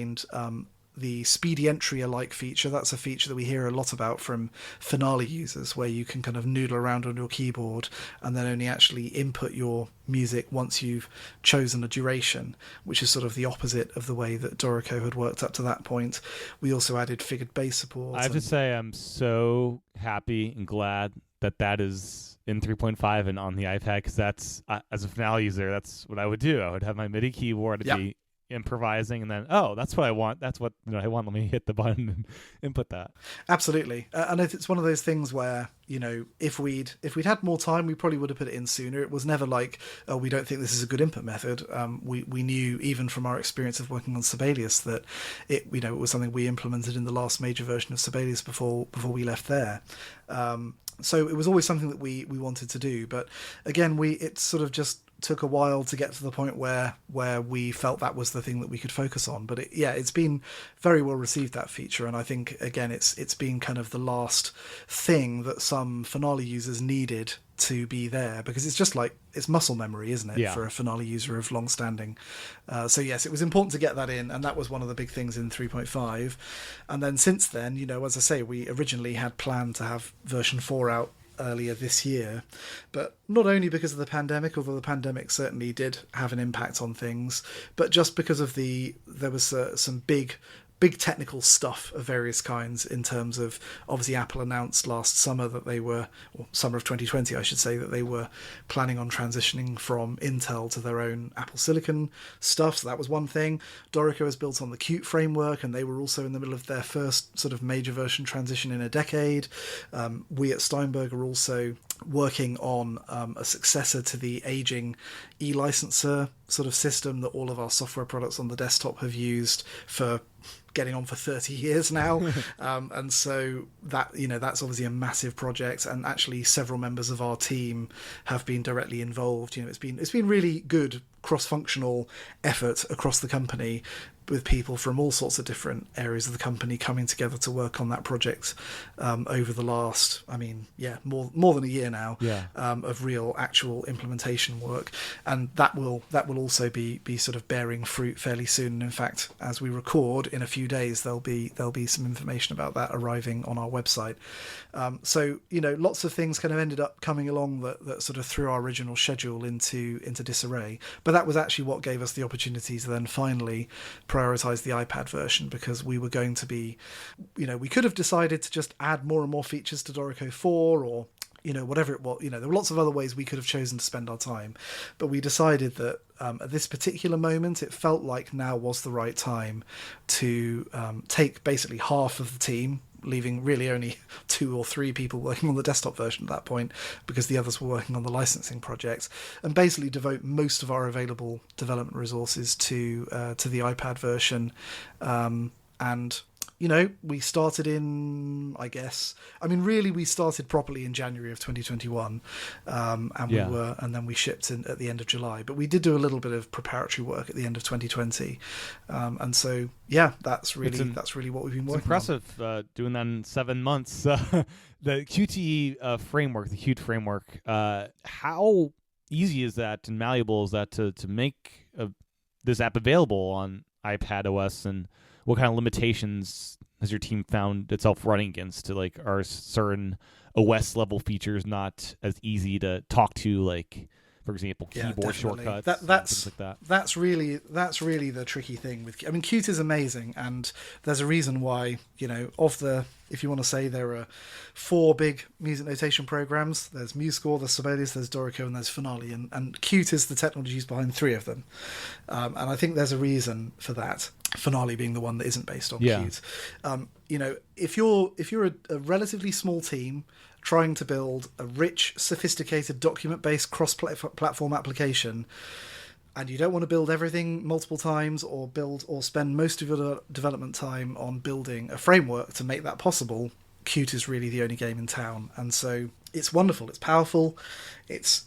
the Speedy Entry alike feature. That's a feature that we hear a lot about from Finale users, where you can kind of noodle around on your keyboard and then only actually input your music once you've chosen a duration, which is sort of the opposite of the way that Dorico had worked up to that point. We also added figured bass support. I have to say I'm so happy and glad that is in 3.5 and on the iPad, because that's, as a Finale user, that's what I would do. I would have my MIDI keyboard, it'd be improvising, and then that's what I want, that's what I want, let me hit the button and input that. Absolutely. And it's one of those things where if we'd had more time, we probably would have put it in sooner. It was never like, oh, we don't think this is a good input method. We knew, even from our experience of working on Sibelius, that it was something we implemented in the last major version of Sibelius before we left there. So it was always something that we wanted to do, but again, it's sort of just took a while to get to the point where we felt that was the thing that we could focus on. But it's been very well received, that feature, and I think again it's been kind of the last thing that some Finale users needed to be there, because it's just like, it's muscle memory, isn't it, for a Finale user of long standing. So yes, it was important to get that in, and that was one of the big things in 3.5. And then since then, as I say, we originally had planned to have version 4 out earlier this year, but not only because of the pandemic, although the pandemic certainly did have an impact on things, but just because of there was some big technical stuff of various kinds, in terms of, obviously Apple announced last summer that they were, or summer of 2020 I should say, that they were planning on transitioning from Intel to their own Apple Silicon stuff. So that was one thing. Dorico is built on the Qt framework, and they were also in the middle of their first sort of major version transition in a decade. We at Steinberg are also working on a successor to the aging e-licenser sort of system that all of our software products on the desktop have used for getting on for 30 years now. And so that, that's obviously a massive project, and actually several members of our team have been directly involved. It's been really good cross-functional effort across the company, with people from all sorts of different areas of the company coming together to work on that project over the last, more than a year now, of real actual implementation work. And that will also be sort of bearing fruit fairly soon. And in fact, as we record, in a few days there'll be some information about that arriving on our website. So lots of things kind of ended up coming along that sort of threw our original schedule into disarray. But that was actually what gave us the opportunity to then finally prioritize the iPad version, because we were going to be, we could have decided to just add more and more features to Dorico 4, or whatever it was. There were lots of other ways we could have chosen to spend our time, but we decided that at this particular moment it felt like now was the right time to take basically half of the team, leaving really only 2 or 3 people working on the desktop version at that point, because the others were working on the licensing project, and basically devote most of our available development resources to the iPad version. And we started in, we started properly in January of 2021, and then we shipped at the end of July. But we did do a little bit of preparatory work at the end of 2020, and so that's really what we've been working on. It's impressive doing that in 7 months. The QTE framework, the Qt framework, how easy is that and malleable is that to make this app available on iPadOS, and what kind of limitations has your team found itself running against? Are certain OS level features not as easy to talk to, like, for example, keyboard shortcuts, things like that? That's really the tricky thing with. Qt is amazing, and there's a reason why. If you want to say, there are 4 big music notation programs. There's MuseScore, there's Sibelius, there's Dorico, and there's Finale, and Qt is the technology used behind 3 of them. And I think there's a reason for that. Finale being the one that isn't based on Qt. If you're a relatively small team trying to build a rich, sophisticated document-based cross-platform application, and you don't want to build everything multiple times, or spend most of your development time on building a framework to make that possible, Qt is really the only game in town. And so it's wonderful, it's powerful, it's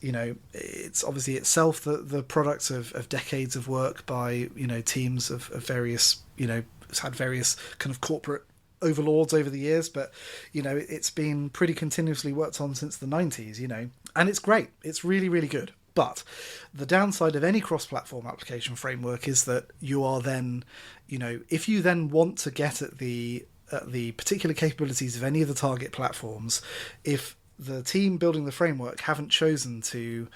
obviously itself the product of decades of work by teams of various, it's had various kind of corporate overlords over the years, but it's been pretty continuously worked on since the 90s, and it's great, it's really, really good. But the downside of any cross-platform application framework is that you are then, if you then want to get at the particular capabilities of any of the target platforms, if the team building the framework haven't chosen to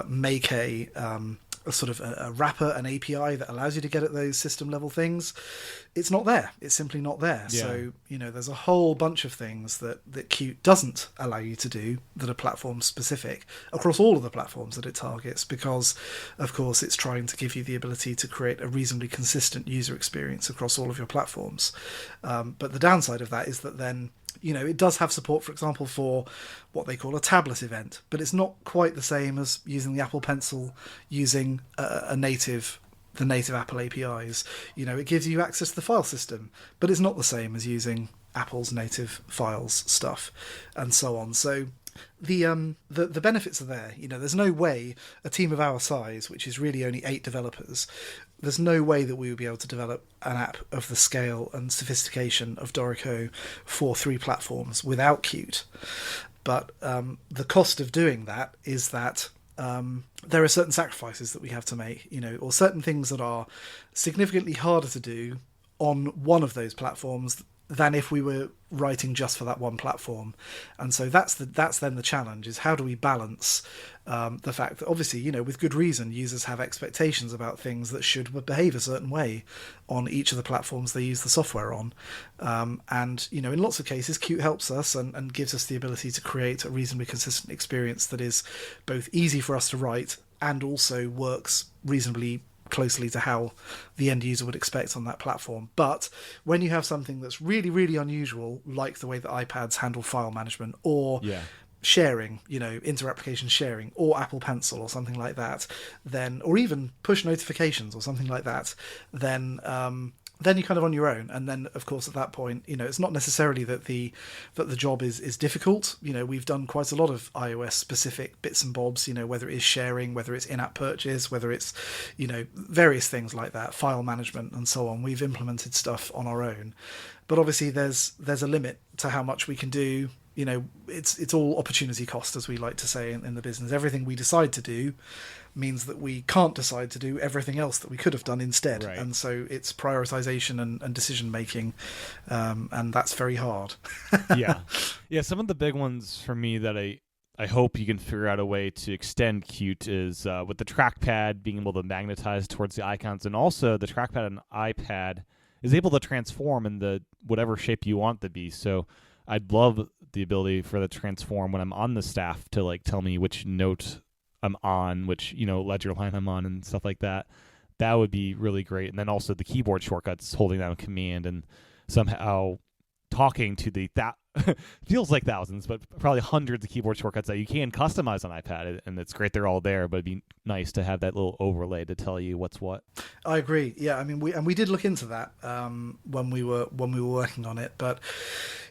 make a sort of a wrapper, an API that allows you to get at those system level things, it's not there. It's simply not there. Yeah. So, there's a whole bunch of things that Qt doesn't allow you to do that are platform specific across all of the platforms that it targets, because, of course, it's trying to give you the ability to create a reasonably consistent user experience across all of your platforms. But the downside of that is that then, it does have support, for example, for what they call a tablet event, but it's not quite the same as using the Apple Pencil, using the native Apple APIs. It gives you access to the file system, but it's not the same as using Apple's native files stuff, and so on. So The benefits are there. There's no way a team of our size, which is really only 8 developers, there's no way that we would be able to develop an app of the scale and sophistication of Dorico for 3 platforms without Qt. But the cost of doing that is that there are certain sacrifices that we have to make, or certain things that are significantly harder to do on one of those platforms than if we were writing just for that one platform. And so that's then the challenge, is how do we balance the fact that obviously, with good reason, users have expectations about things that should behave a certain way on each of the platforms they use the software on. And in lots of cases, Qt helps us and gives us the ability to create a reasonably consistent experience that is both easy for us to write and also works reasonably closely to how the end user would expect on that platform. But when you have something that's really, really unusual, like the way that iPads handle file management or sharing, inter-application sharing, or Apple Pencil or something like that, then, or even push notifications or something like that, then you're kind of on your own. And then, of course, at that point, it's not necessarily that the job is difficult. We've done quite a lot of iOS specific bits and bobs, whether it is sharing, whether it's in-app purchase, whether it's, various things like that, file management and so on. We've implemented stuff on our own. But obviously there's a limit to how much we can do. It's all opportunity cost, as we like to say in the business. Everything we decide to do means that we can't decide to do everything else that we could have done instead. Right. And so it's prioritization and decision making, and that's very hard. Yeah. Some of the big ones for me that I hope you can figure out a way to extend Qt is with the trackpad being able to magnetize towards the icons, and also the trackpad on iPad is able to transform in the whatever shape you want it to be. So I'd love the ability for the transform when I'm on the staff to tell me which note I'm on, which ledger line I'm on, and stuff like that. That would be really great. And then also the keyboard shortcuts, holding down command and somehow talking to the feels like thousands, but probably hundreds of keyboard shortcuts that you can customize on iPad, and it's great they're all there, but it'd be nice to have that little overlay to tell you what's what. I agree. Yeah, I mean, we did look into that when we were working on it, but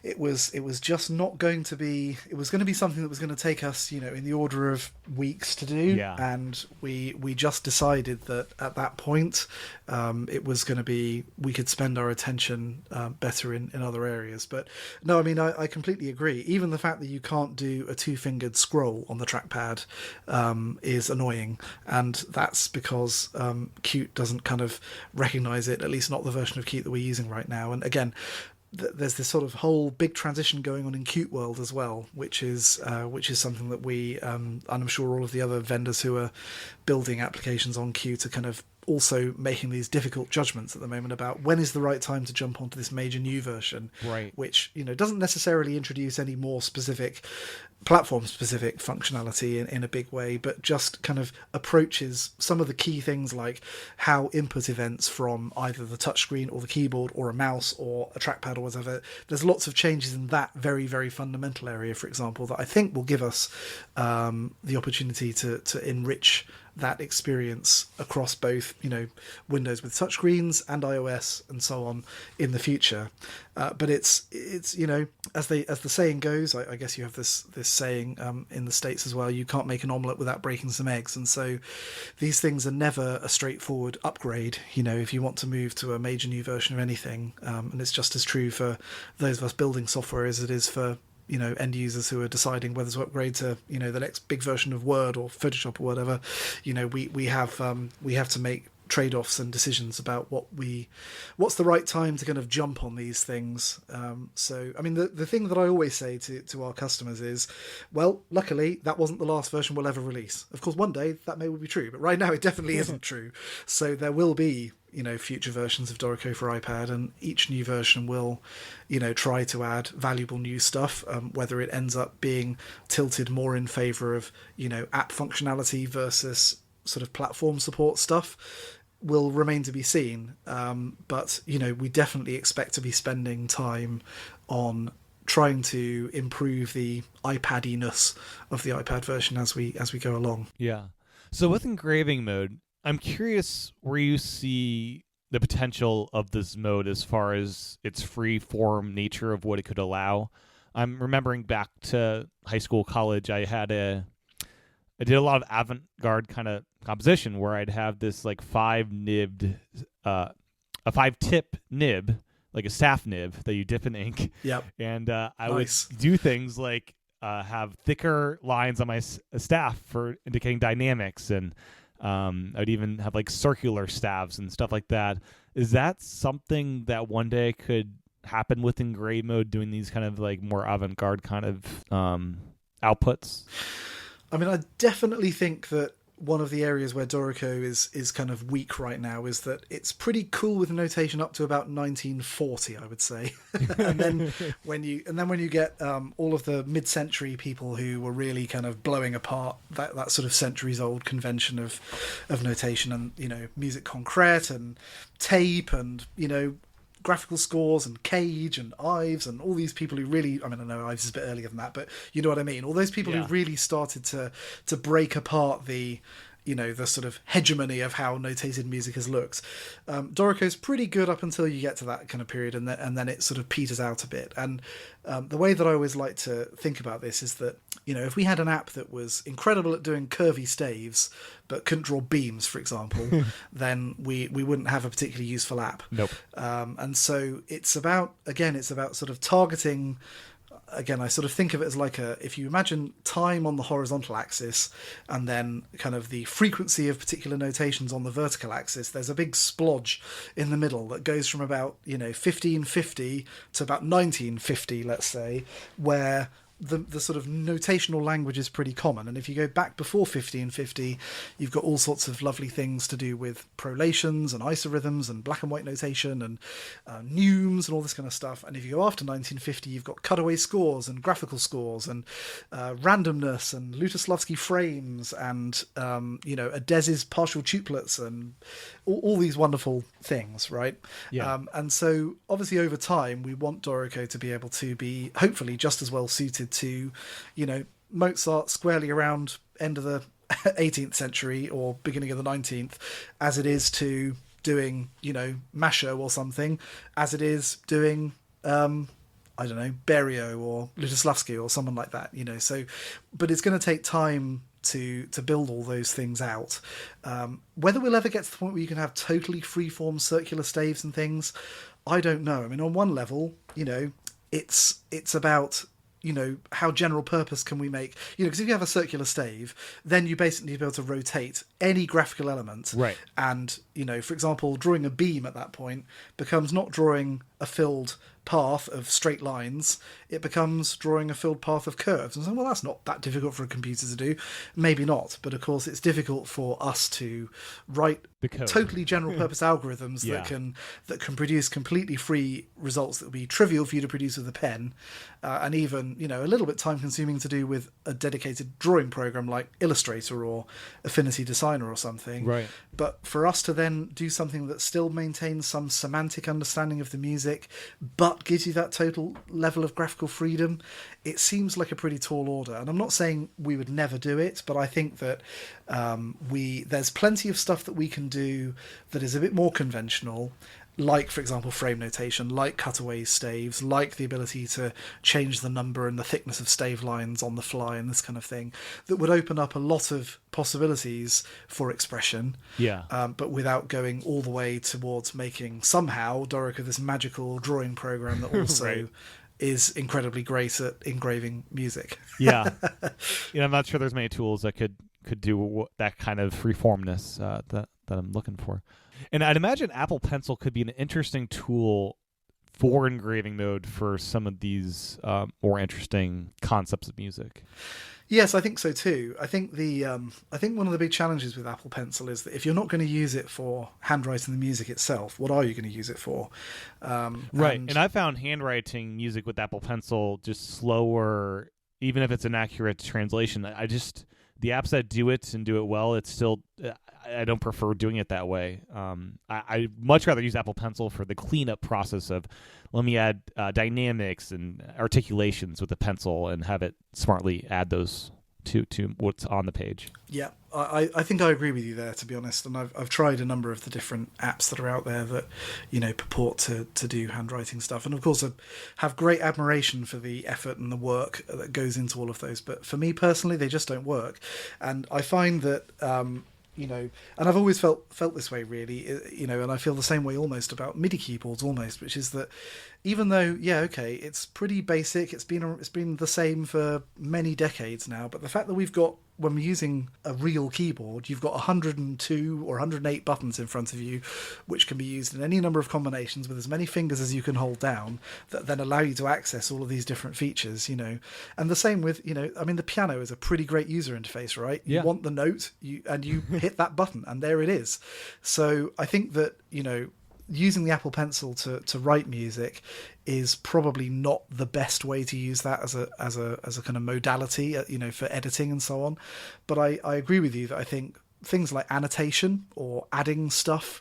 it was just not going to be. It was going to be something that was going to take us, in the order of weeks to do. Yeah. And we just decided that at that point, it was going to be, we could spend our attention better in other areas. But no, I mean, I completely agree. Even the fact that you can't do a 2-fingered scroll on the trackpad is annoying, and that's because Qt doesn't kind of recognize it, at least not the version of Qt that we're using right now. And again, there's this sort of whole big transition going on in Qt world as well, which is something that we and I'm sure all of the other vendors who are building applications on Qt are kind of also making these difficult judgments at the moment about when is the right time to jump onto this major new version, right? Which doesn't necessarily introduce any more specific platform-specific functionality in a big way, but just kind of approaches some of the key things like how input events from either the touchscreen or the keyboard or a mouse or a trackpad or whatever. There's lots of changes in that very, very fundamental area, for example, that I think will give us the opportunity to enrich that experience across both, Windows with touchscreens and iOS and so on in the future. But it's as the saying goes, I guess you have this saying in the States as well, you can't make an omelette without breaking some eggs. And so these things are never a straightforward upgrade, if you want to move to a major new version of anything. And it's just as true for those of us building software as it is for end users who are deciding whether to upgrade to, the next big version of Word or Photoshop or whatever. We have to make trade-offs and decisions about what's the right time to kind of jump on these things. So, I mean, the thing that I always say to our customers is, well, luckily that wasn't the last version we'll ever release. Of course, one day that may well be true, but right now it definitely isn't true. So there will be, future versions of Dorico for iPad, and each new version will, try to add valuable new stuff, whether it ends up being tilted more in favor of, app functionality versus sort of platform support stuff will remain to be seen. But, we definitely expect to be spending time on trying to improve the iPad-iness of the iPad version as we go along. Yeah. So with Engraving Mode, I'm curious where you see the potential of this mode as far as its free form nature of what it could allow. I'm remembering back to high school, college. I did a lot of avant-garde kind of composition where I'd have this like a 5-tip nib, like a staff nib that you dip in ink. Yep. And I would do things like have thicker lines on my staff for indicating dynamics, and I'd even have like circular staves and stuff like that. Is that something that one day could happen with Engraving Mode, doing these kind of like more avant-garde kind of outputs? I mean, I definitely think that one of the areas where Dorico is kind of weak right now is that it's pretty cool with notation up to about 1940, I would say. and then when you get all of the mid-century people who were really kind of blowing apart that sort of centuries-old convention of notation, and musique concrète and tape and graphical scores and Cage and Ives and all these people who really, I mean, I know Ives is a bit earlier than that, but you know what I mean? All those people who really started to break apart the sort of hegemony of how notated music has looked. Dorico's pretty good up until you get to that kind of period, and then it sort of peters out a bit. And the way that I always like to think about this is that, if we had an app that was incredible at doing curvy staves but couldn't draw beams, for example, then we wouldn't have a particularly useful app. Nope. And so it's about sort of targeting. Again, I sort of think of it as like if you imagine time on the horizontal axis and then kind of the frequency of particular notations on the vertical axis, there's a big splodge in the middle that goes from about 1550 to about 1950, let's say, where the sort of notational language is pretty common. And if you go back before 1550, you've got all sorts of lovely things to do with prolations and isorhythms and black and white notation and neumes and all this kind of stuff. And if you go after 1950, you've got cutaway scores and graphical scores and randomness and Lutoslavsky frames and Adez's partial tuplets and all these wonderful things, right? Yeah. And so obviously over time we want Dorico to be able to be hopefully just as well suited to Mozart squarely around end of the 18th century or beginning of the 19th as it is to doing Masho or something, as it is doing I don't know, Berio or Lutoslavsky or someone like that, so but it's going to take time to build all those things out. Whether we'll ever get to the point where you can have totally freeform circular staves and things, I don't know. I mean, on one level, it's about how general purpose can we make, because if you have a circular stave, then you basically be able to rotate any graphical element. Right. And, for example, drawing a beam at that point becomes not drawing a filled path of straight lines, it becomes drawing a filled path of curves. And so, well, that's not that difficult for a computer to do. Maybe not, but of course it's difficult for us to write totally general purpose algorithms that can produce completely free results that would be trivial for you to produce with a pen, and even a little bit time consuming to do with a dedicated drawing program like Illustrator or Affinity Designer or something. Right. But for us to then do something that still maintains some semantic understanding of the music but gives you that total level of graphical freedom, it seems like a pretty tall order. And I'm not saying we would never do it, but I think that there's plenty of stuff that we can do that is a bit more conventional, like, for example, frame notation, like cutaway staves, like the ability to change the number and the thickness of stave lines on the fly and this kind of thing, that would open up a lot of possibilities for expression. Yeah. But without going all the way towards making somehow Dorico this magical drawing program that also right. is incredibly great at engraving music. Yeah. I'm not sure there's many tools that could do that kind of freeformness that I'm looking for. And I'd imagine Apple Pencil could be an interesting tool for Engraving Mode for some of these more interesting concepts of music. Yes, I think so too. I think one of the big challenges with Apple Pencil is that if you're not going to use it for handwriting the music itself, what are you going to use it for? Right. And I found handwriting music with Apple Pencil just slower, even if it's an accurate translation. The apps that do it and do it well, it's still, I don't prefer doing it that way. I'd much rather use Apple Pencil for the cleanup process of, let me add dynamics and articulations with the pencil and have it smartly add those to what's on the page. Yeah, I think I agree with you there, to be honest. And I've tried a number of the different apps that are out there that, purport to do handwriting stuff. And of course, I have great admiration for the effort and the work that goes into all of those. But for me personally, they just don't work. And I find that, and I've always felt this way, really, and I feel the same way almost about MIDI keyboards almost, which is that even though, it's pretty basic, it's been the same for many decades now, but the fact that we've got, when we're using a real keyboard, you've got 102 or 108 buttons in front of you, which can be used in any number of combinations with as many fingers as you can hold down, that then allow you to access all of these different features, And the same with, the piano is a pretty great user interface, right? You want the note, you hit that button, and there it is. So I think that, using the Apple Pencil to write music is probably not the best way to use that as a kind of modality, for editing and so on. But I agree with you that I think things like annotation or adding stuff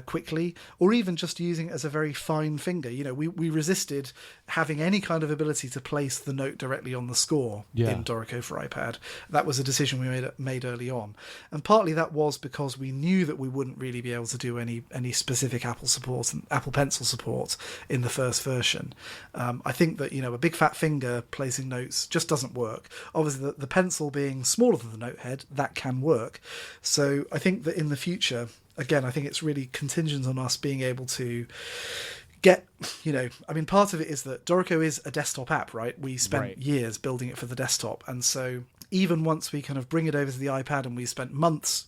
quickly, or even just using it as a very fine finger. We resisted having any kind of ability to place the note directly on the score in Dorico for iPad. That was a decision we made early on. And partly that was because we knew that we wouldn't really be able to do any specific Apple support and Apple Pencil support in the first version. I think that, a big fat finger placing notes just doesn't work. Obviously, the pencil being smaller than the note head, that can work. So I think that in the future, again, I think it's really contingent on us being able to get, part of it is that Dorico is a desktop app, right? We spent years building it for the desktop. And so even once we kind of bring it over to the iPad, and we spent months,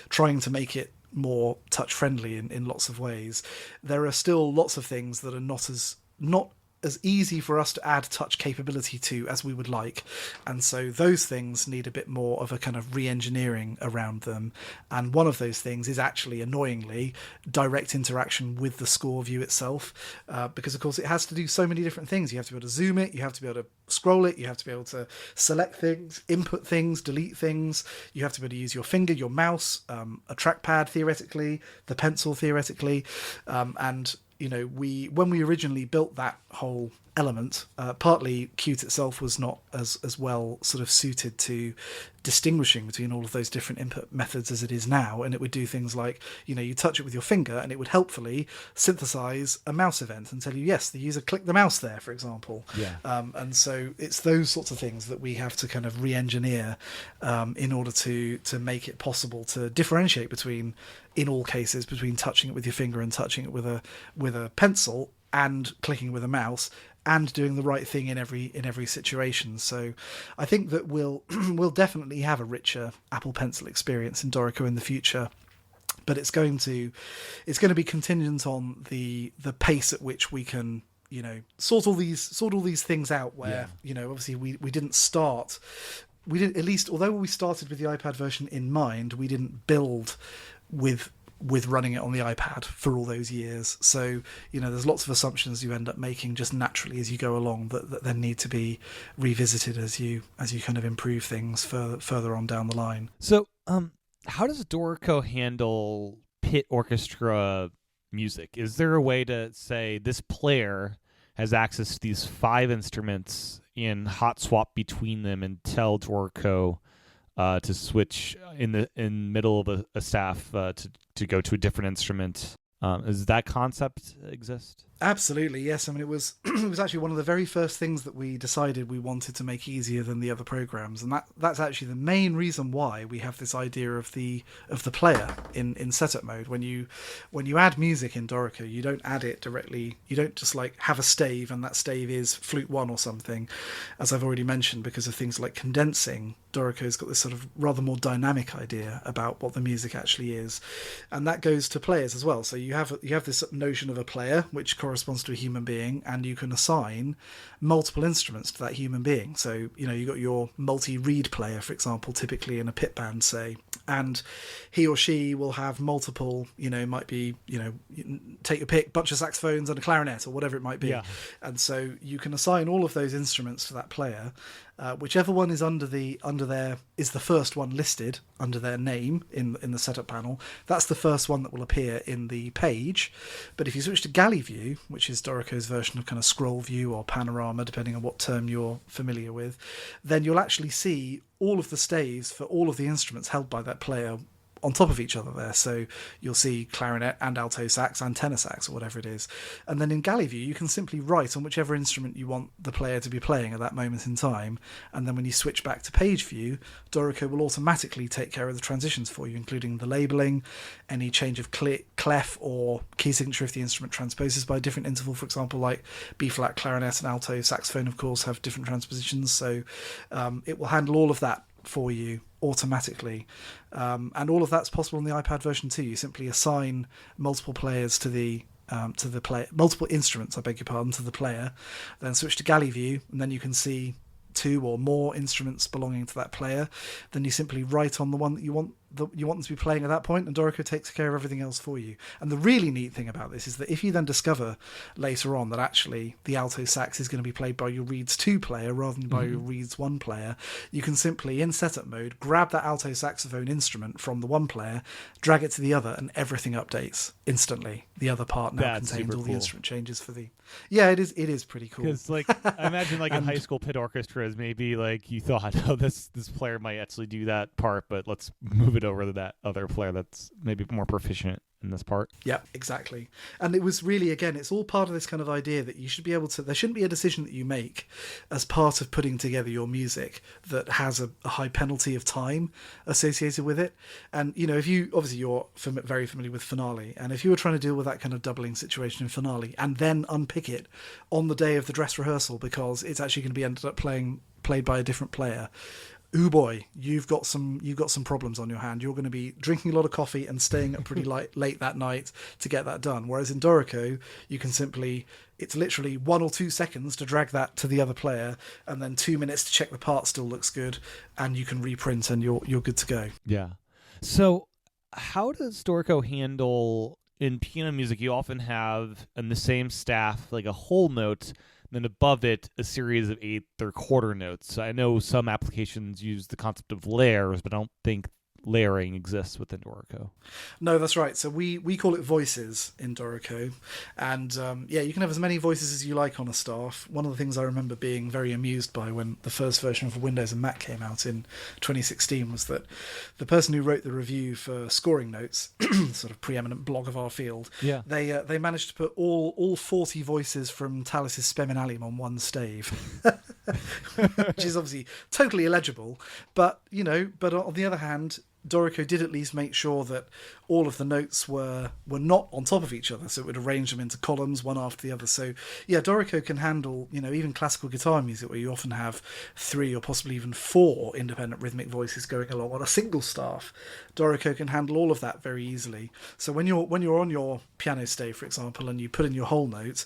trying to make it more touch friendly in lots of ways, there are still lots of things that are not as easy for us to add touch capability to as we would like. And so those things need a bit more of a kind of re-engineering around them. And one of those things is actually, annoyingly, direct interaction with the score view itself. Because, of course, it has to do so many different things. You have to be able to zoom it, you have to be able to scroll it, you have to be able to select things, input things, delete things. You have to be able to use your finger, your mouse, a trackpad, theoretically, the pencil, theoretically. And when we originally built that whole element, partly Qt itself was not as well sort of suited to distinguishing between all of those different input methods as it is now, and it would do things like, you touch it with your finger and it would helpfully synthesize a mouse event and tell you, yes, the user clicked the mouse there, for example. And so it's those sorts of things that we have to kind of re-engineer in order to make it possible to differentiate between, in all cases, between touching it with your finger and touching it with a pencil and clicking with a mouse, and doing the right thing in every situation. So I think that we'll definitely have a richer Apple Pencil experience in Dorico in the future, but it's going to be contingent on the pace at which we can sort all these things out, where obviously we didn't start, at least although we started with the iPad version in mind, we didn't build with running it on the iPad for all those years. So, there's lots of assumptions you end up making just naturally as you go along that then need to be revisited as you kind of improve things further on down the line. So, how does Dorico handle pit orchestra music? Is there a way to say this player has access to these 5 instruments and hot swap between them and tell Dorico to switch in middle of a staff to go to a different instrument? Does that concept exist? Absolutely, yes. I mean, it was actually one of the very first things that we decided we wanted to make easier than the other programs, and that's actually the main reason why we have this idea of the player in setup mode. When you add music in Dorico, you don't add it directly. You don't just like have a stave and that stave is flute 1 or something, as I've already mentioned, because of things like condensing. Dorico's got this sort of rather more dynamic idea about what the music actually is, and that goes to players as well. So you have this notion of a player which corresponds to a human being, and you can assign multiple instruments to that human being. So you got your multi-reed player, for example, typically in a pit band, say, and he or she will have multiple, might be, take your pick, bunch of saxophones and a clarinet or whatever it might be. And so you can assign all of those instruments to that player, Whichever one is under their is the first one listed under their name in the setup panel. That's the first one that will appear in the page. But if you switch to galley view, which is Dorico's version of kind of scroll view or panorama, depending on what term you're familiar with, then you'll actually see all of the staves for all of the instruments held by that player on top of each other there. So you'll see clarinet and alto sax and tenor sax or whatever it is. And then in galley view, you can simply write on whichever instrument you want the player to be playing at that moment in time. And then when you switch back to page view, Dorico will automatically take care of the transitions for you, including the labeling, any change of clef or key signature if the instrument transposes by a different interval, for example, like B-flat, clarinet and alto saxophone, of course, have different transpositions. So it will handle all of that for you automatically, and all of that's possible in the iPad version too. You simply assign multiple players to the player, multiple instruments, I beg your pardon, to the player, then switch to galley view, and then you can see two or more instruments belonging to that player. Then you simply write on the one that you want them to be playing at that point, and Dorico takes care of everything else for you. And the really neat thing about this is that if you then discover later on that actually the alto sax is going to be played by your Reeds 2 player rather than by your Reeds 1 player, you can simply, in setup mode, grab that alto saxophone instrument from the one player, drag it to the other, and everything updates instantly. The other part now contains all the instrument changes for the... Yeah, it is pretty cool. Because, like, I imagine, like, in high school pit orchestras, maybe, like, you thought, oh, this player might actually do that part, but let's move it over to that other player that's maybe more proficient in this part. Yeah, exactly. And it was really, again, it's all part of this kind of idea that you should be able to, there shouldn't be a decision that you make as part of putting together your music that has a high penalty of time associated with it. And, you know, if you, obviously you're very familiar with Finale, and if you were trying to deal with that kind of doubling situation in Finale and then unpick it on the day of the dress rehearsal because it's actually going to be ended up played by a different player, ooh boy, you've got some problems on your hand. You're going to be drinking a lot of coffee and staying up pretty late that night to get that done. Whereas in Dorico, you can simply, it's literally 1 or 2 seconds to drag that to the other player, and then 2 minutes to check the part still looks good, and you can reprint and you're good to go. Yeah. So how does Dorico handle, in piano music, you often have in the same staff like a whole note, then above it a series of 1/8 or quarter notes. I know some applications use the concept of layers, but I don't think layering exists within Dorico. No, that's right. So we call it voices in Dorico, and you can have as many voices as you like on a staff. One of the things I remember being very amused by when the first version of Windows and Mac came out in 2016 was that the person who wrote the review for Scoring Notes, sort of preeminent blog of our field, they managed to put all 40 voices from Talas's Speminalium on one stave, which is obviously totally illegible. But on the other hand, Dorico did at least make sure that all of the notes were not on top of each other, so it would arrange them into columns one after the other. So yeah, Dorico can handle, even classical guitar music where you often have 3 or possibly even 4 independent rhythmic voices going along on a single staff. Dorico can handle all of that very easily. So when you're on your piano stave, for example, and you put in your whole note,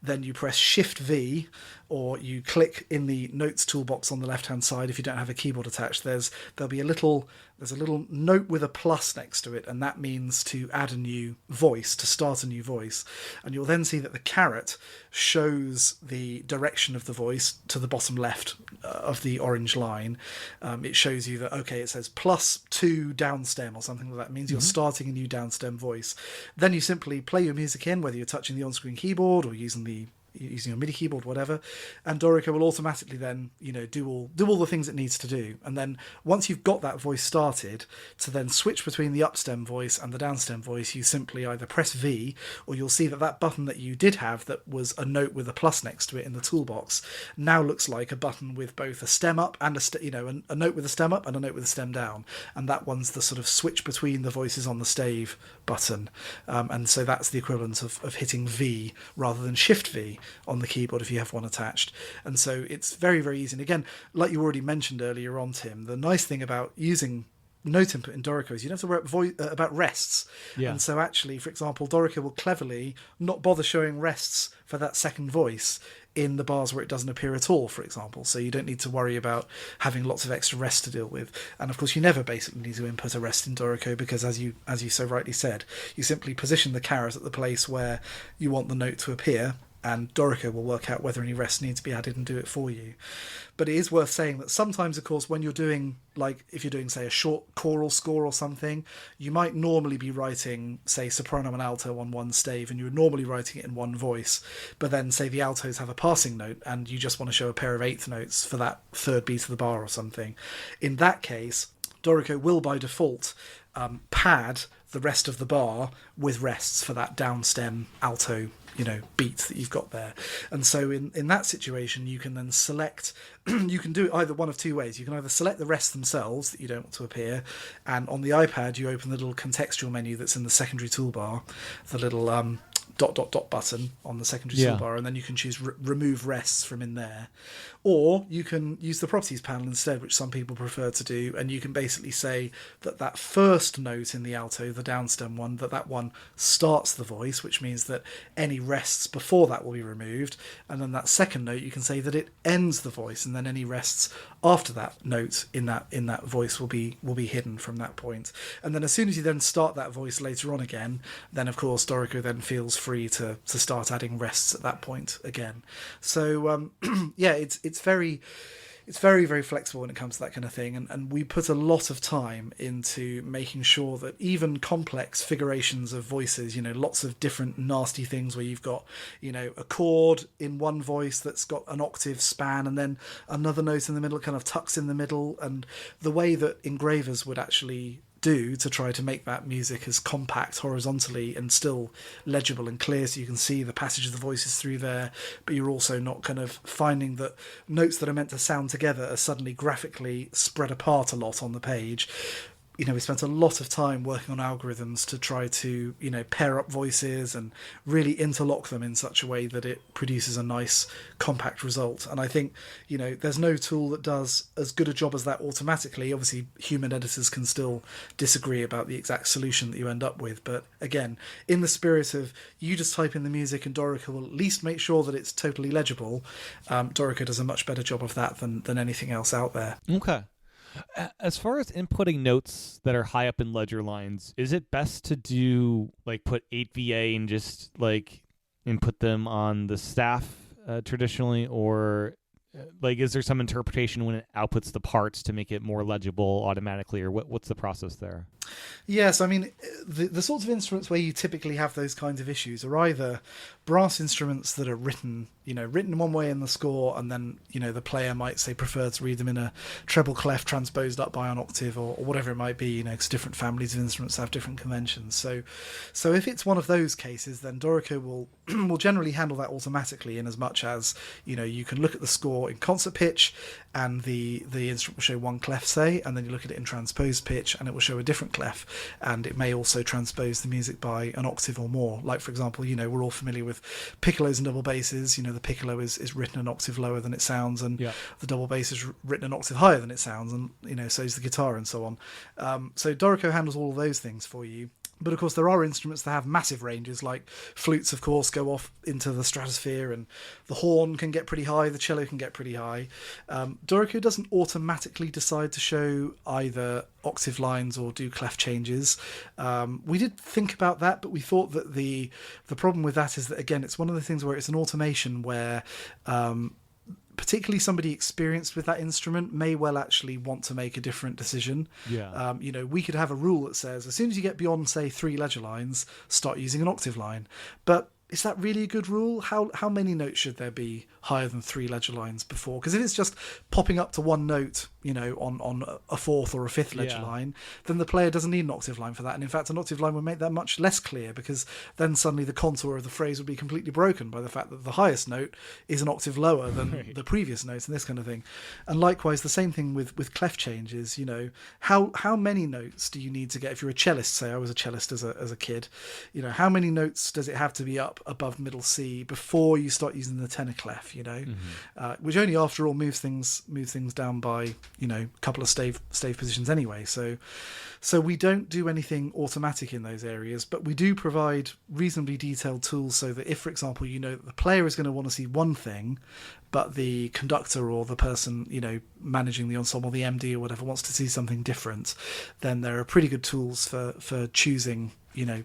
then you press Shift V, or you click in the notes toolbox on the left hand side. If you don't have a keyboard attached, there's a little note with a plus next to it, and that means to add a new voice, to start a new voice. And you'll then see that the caret shows the direction of the voice to the bottom left of the orange line. It shows you that, okay, it says +2 downstem or something like that. It means you're starting a new downstem voice. Then you simply play your music in, whether you're touching the on-screen keyboard or using your MIDI keyboard, whatever, and Dorico will automatically then, do all the things it needs to do. And then once you've got that voice started, to then switch between the upstem voice and the downstem voice, you simply either press V, or you'll see that button that you did have that was a note with a plus next to it in the toolbox now looks like a button with both a stem up and a note with a stem up and a note with a stem down, and that one's the sort of switch between the voices on the stave button. And so that's the equivalent of hitting V rather than Shift V on the keyboard if you have one attached. And so it's very, very easy. And again, like you already mentioned earlier on, Tim, the nice thing about using note input in Dorico is you don't have to worry about rests. Yeah. And so actually, for example, Dorico will cleverly not bother showing rests for that second voice in the bars where it doesn't appear at all, for example. So you don't need to worry about having lots of extra rests to deal with. And of course, you never basically need to input a rest in Dorico because, as you so rightly said, you simply position the caret at the place where you want the note to appear, and Dorico will work out whether any rests need to be added and do it for you. But it is worth saying that sometimes, of course, when you're doing, like, if you're doing, say, a short choral score or something, you might normally be writing, say, soprano and alto on one stave, and you're normally writing it in one voice. But then, say, the altos have a passing note, and you just want to show a pair of eighth notes for that third beat of the bar or something. In that case, Dorico will, by default, pad the rest of the bar with rests for that downstem alto beat that you've got there. And so in that situation, you can then select, you can do it either one of two ways. You can either select the rests themselves that you don't want to appear, and on the iPad you open the little contextual menu that's in the secondary toolbar, the little dot button on the secondary toolbar, and then you can choose remove rests from in there. Or you can use the properties panel instead, which some people prefer to do, and you can basically say that first note in the alto, the downstem one, that one starts the voice, which means that any rests before that will be removed, and then that second note you can say that it ends the voice, and then any rests after that note in that voice will be hidden from that point. And then as soon as you then start that voice later on again, then of course Dorico then feels free to start adding rests at that point again. So yeah, it's very very flexible when it comes to that kind of thing, and we put a lot of time into making sure that even complex figurations of voices, lots of different nasty things where you've got a chord in one voice that's got an octave span and then another note in the middle kind of tucks in the middle, and the way that engravers would actually do to try to make that music as compact horizontally and still legible and clear, so you can see the passage of the voices through there, but you're also not kind of finding that notes that are meant to sound together are suddenly graphically spread apart a lot on the page. We spent a lot of time working on algorithms to try to, pair up voices and really interlock them in such a way that it produces a nice compact result. And I think, there's no tool that does as good a job as that automatically. Obviously, human editors can still disagree about the exact solution that you end up with. But again, in the spirit of you just type in the music and Dorico will at least make sure that it's totally legible, Dorico does a much better job of that than anything else out there. Okay. As far as inputting notes that are high up in ledger lines, is it best to do put 8VA and just input them on the staff traditionally, or is there some interpretation when it outputs the parts to make it more legible automatically, or what's the process there? Yes, I mean, the sorts of instruments where you typically have those kinds of issues are either brass instruments that are written one way in the score, and then, the player might say prefer to read them in a treble clef transposed up by an octave, or whatever it might be, because different families of instruments have different conventions. So if it's one of those cases, then Dorico will generally handle that automatically, in as much as, you can look at the score in concert pitch, and the instrument will show one clef, say, and then you look at it in transposed pitch, and it will show a different clef, and it may also transpose the music by an octave or more. Like, for example, we're all familiar with piccolos and double basses. The piccolo is written an octave lower than it sounds, and the double bass is written an octave higher than it sounds, and so is the guitar, and so on. So Dorico handles all of those things for you. But of course there are instruments that have massive ranges, like flutes, of course, go off into the stratosphere, and the horn can get pretty high, the cello can get pretty high. Dorico doesn't automatically decide to show either octave lines or do clef changes. We did think about that, but we thought that the problem with that is that, again, it's one of the things where it's an automation where particularly somebody experienced with that instrument may well actually want to make a different decision. Yeah. We could have a rule that says as soon as you get beyond, say, 3 ledger lines, start using an octave line. But is that really a good rule? How many notes should there be higher than 3 ledger lines before? Because if it's just popping up to one note, on a 4th or a 5th ledger line, then the player doesn't need an octave line for that. And in fact, an octave line would make that much less clear, because then suddenly the contour of the phrase would be completely broken by the fact that the highest note is an octave lower than the previous note, and this kind of thing. And likewise, the same thing with clef changes. How many notes do you need to get? If you're a cellist, say I was a cellist as a kid, how many notes does it have to be up above middle C before you start using the tenor clef? Which only after all moves things down by a couple of stave positions anyway. So we don't do anything automatic in those areas, but we do provide reasonably detailed tools so that if, for example, that the player is going to want to see one thing, but the conductor or the person managing the ensemble, the MD or whatever, wants to see something different, then there are pretty good tools for choosing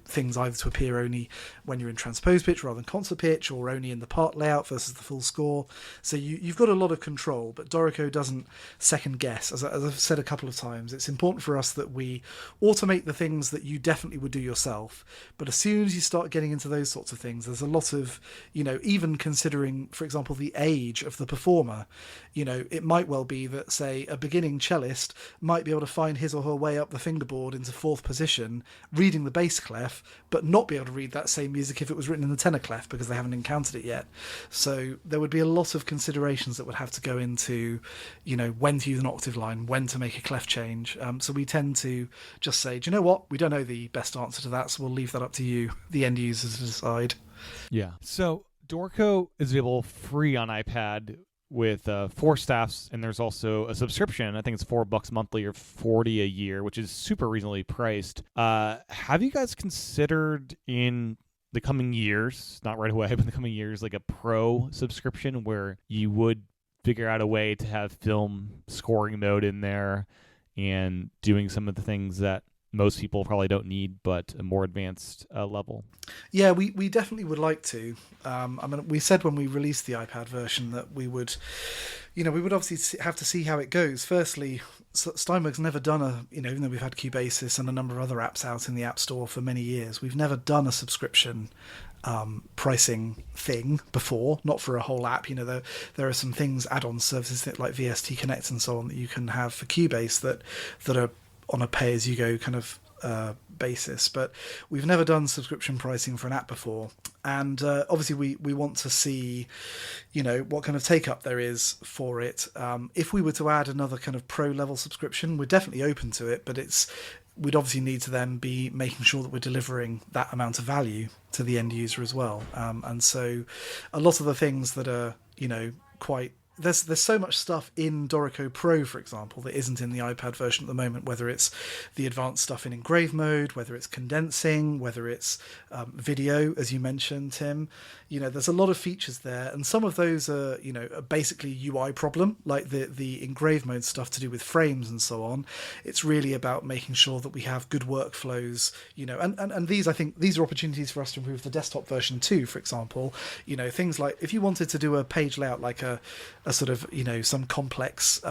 things either to appear only when you're in transpose pitch rather than concert pitch, or only in the part layout versus the full score. So you've got a lot of control, but Dorico doesn't second guess. As I've said a couple of times, it's important for us that we automate the things that you definitely would do yourself. But as soon as you start getting into those sorts of things, there's a lot of, even considering, for example, the age of the performer, it might well be that, say, a beginning cellist might be able to find his or her way up the fingerboard into fourth position, reading the bass clef, but not be able to read that same music if it was written in the tenor clef because they haven't encountered it yet. So there would be a lot of considerations that would have to go into, when to use an octave line, when to make a clef change. So we tend to just say, do you know what? We don't know the best answer to that, so we'll leave that up to you, the end users, to decide. Yeah. So Dorico is available free on iPad with 4 staffs, and there's also a subscription. I think it's $4 monthly or $40 a year, which is super reasonably priced. Have you guys considered in the coming years, not right away, but in the coming years, like a pro subscription where you would figure out a way to have film scoring mode in there and doing some of the things that most people probably don't need, but a more advanced level? Yeah, we definitely would like to. We said when we released the iPad version that we would obviously have to see how it goes. Firstly, Steinberg's never done even though we've had Cubasis and a number of other apps out in the App Store for many years, we've never done a subscription pricing thing before, not for a whole app. There are some things, add-on services like VST Connect and so on, that you can have for Cubase that are on a pay-as-you-go kind of basis, but we've never done subscription pricing for an app before. And obviously we want to see, what kind of take-up there is for it. If we were to add another kind of pro-level subscription, we're definitely open to it, but we'd obviously need to then be making sure that we're delivering that amount of value to the end user as well. And so a lot of the things that are, quite... There's so much stuff in Dorico Pro, for example, that isn't in the iPad version at the moment, whether it's the advanced stuff in Engraving Mode, whether it's condensing, whether it's video, as you mentioned, Tim. There's a lot of features there, and some of those are, basically UI problem, like the Engraving Mode stuff to do with frames and so on. It's really about making sure that we have good workflows, and these, I think, these are opportunities for us to improve the desktop version too, for example. Things like if you wanted to do a page layout like a sort of, some complex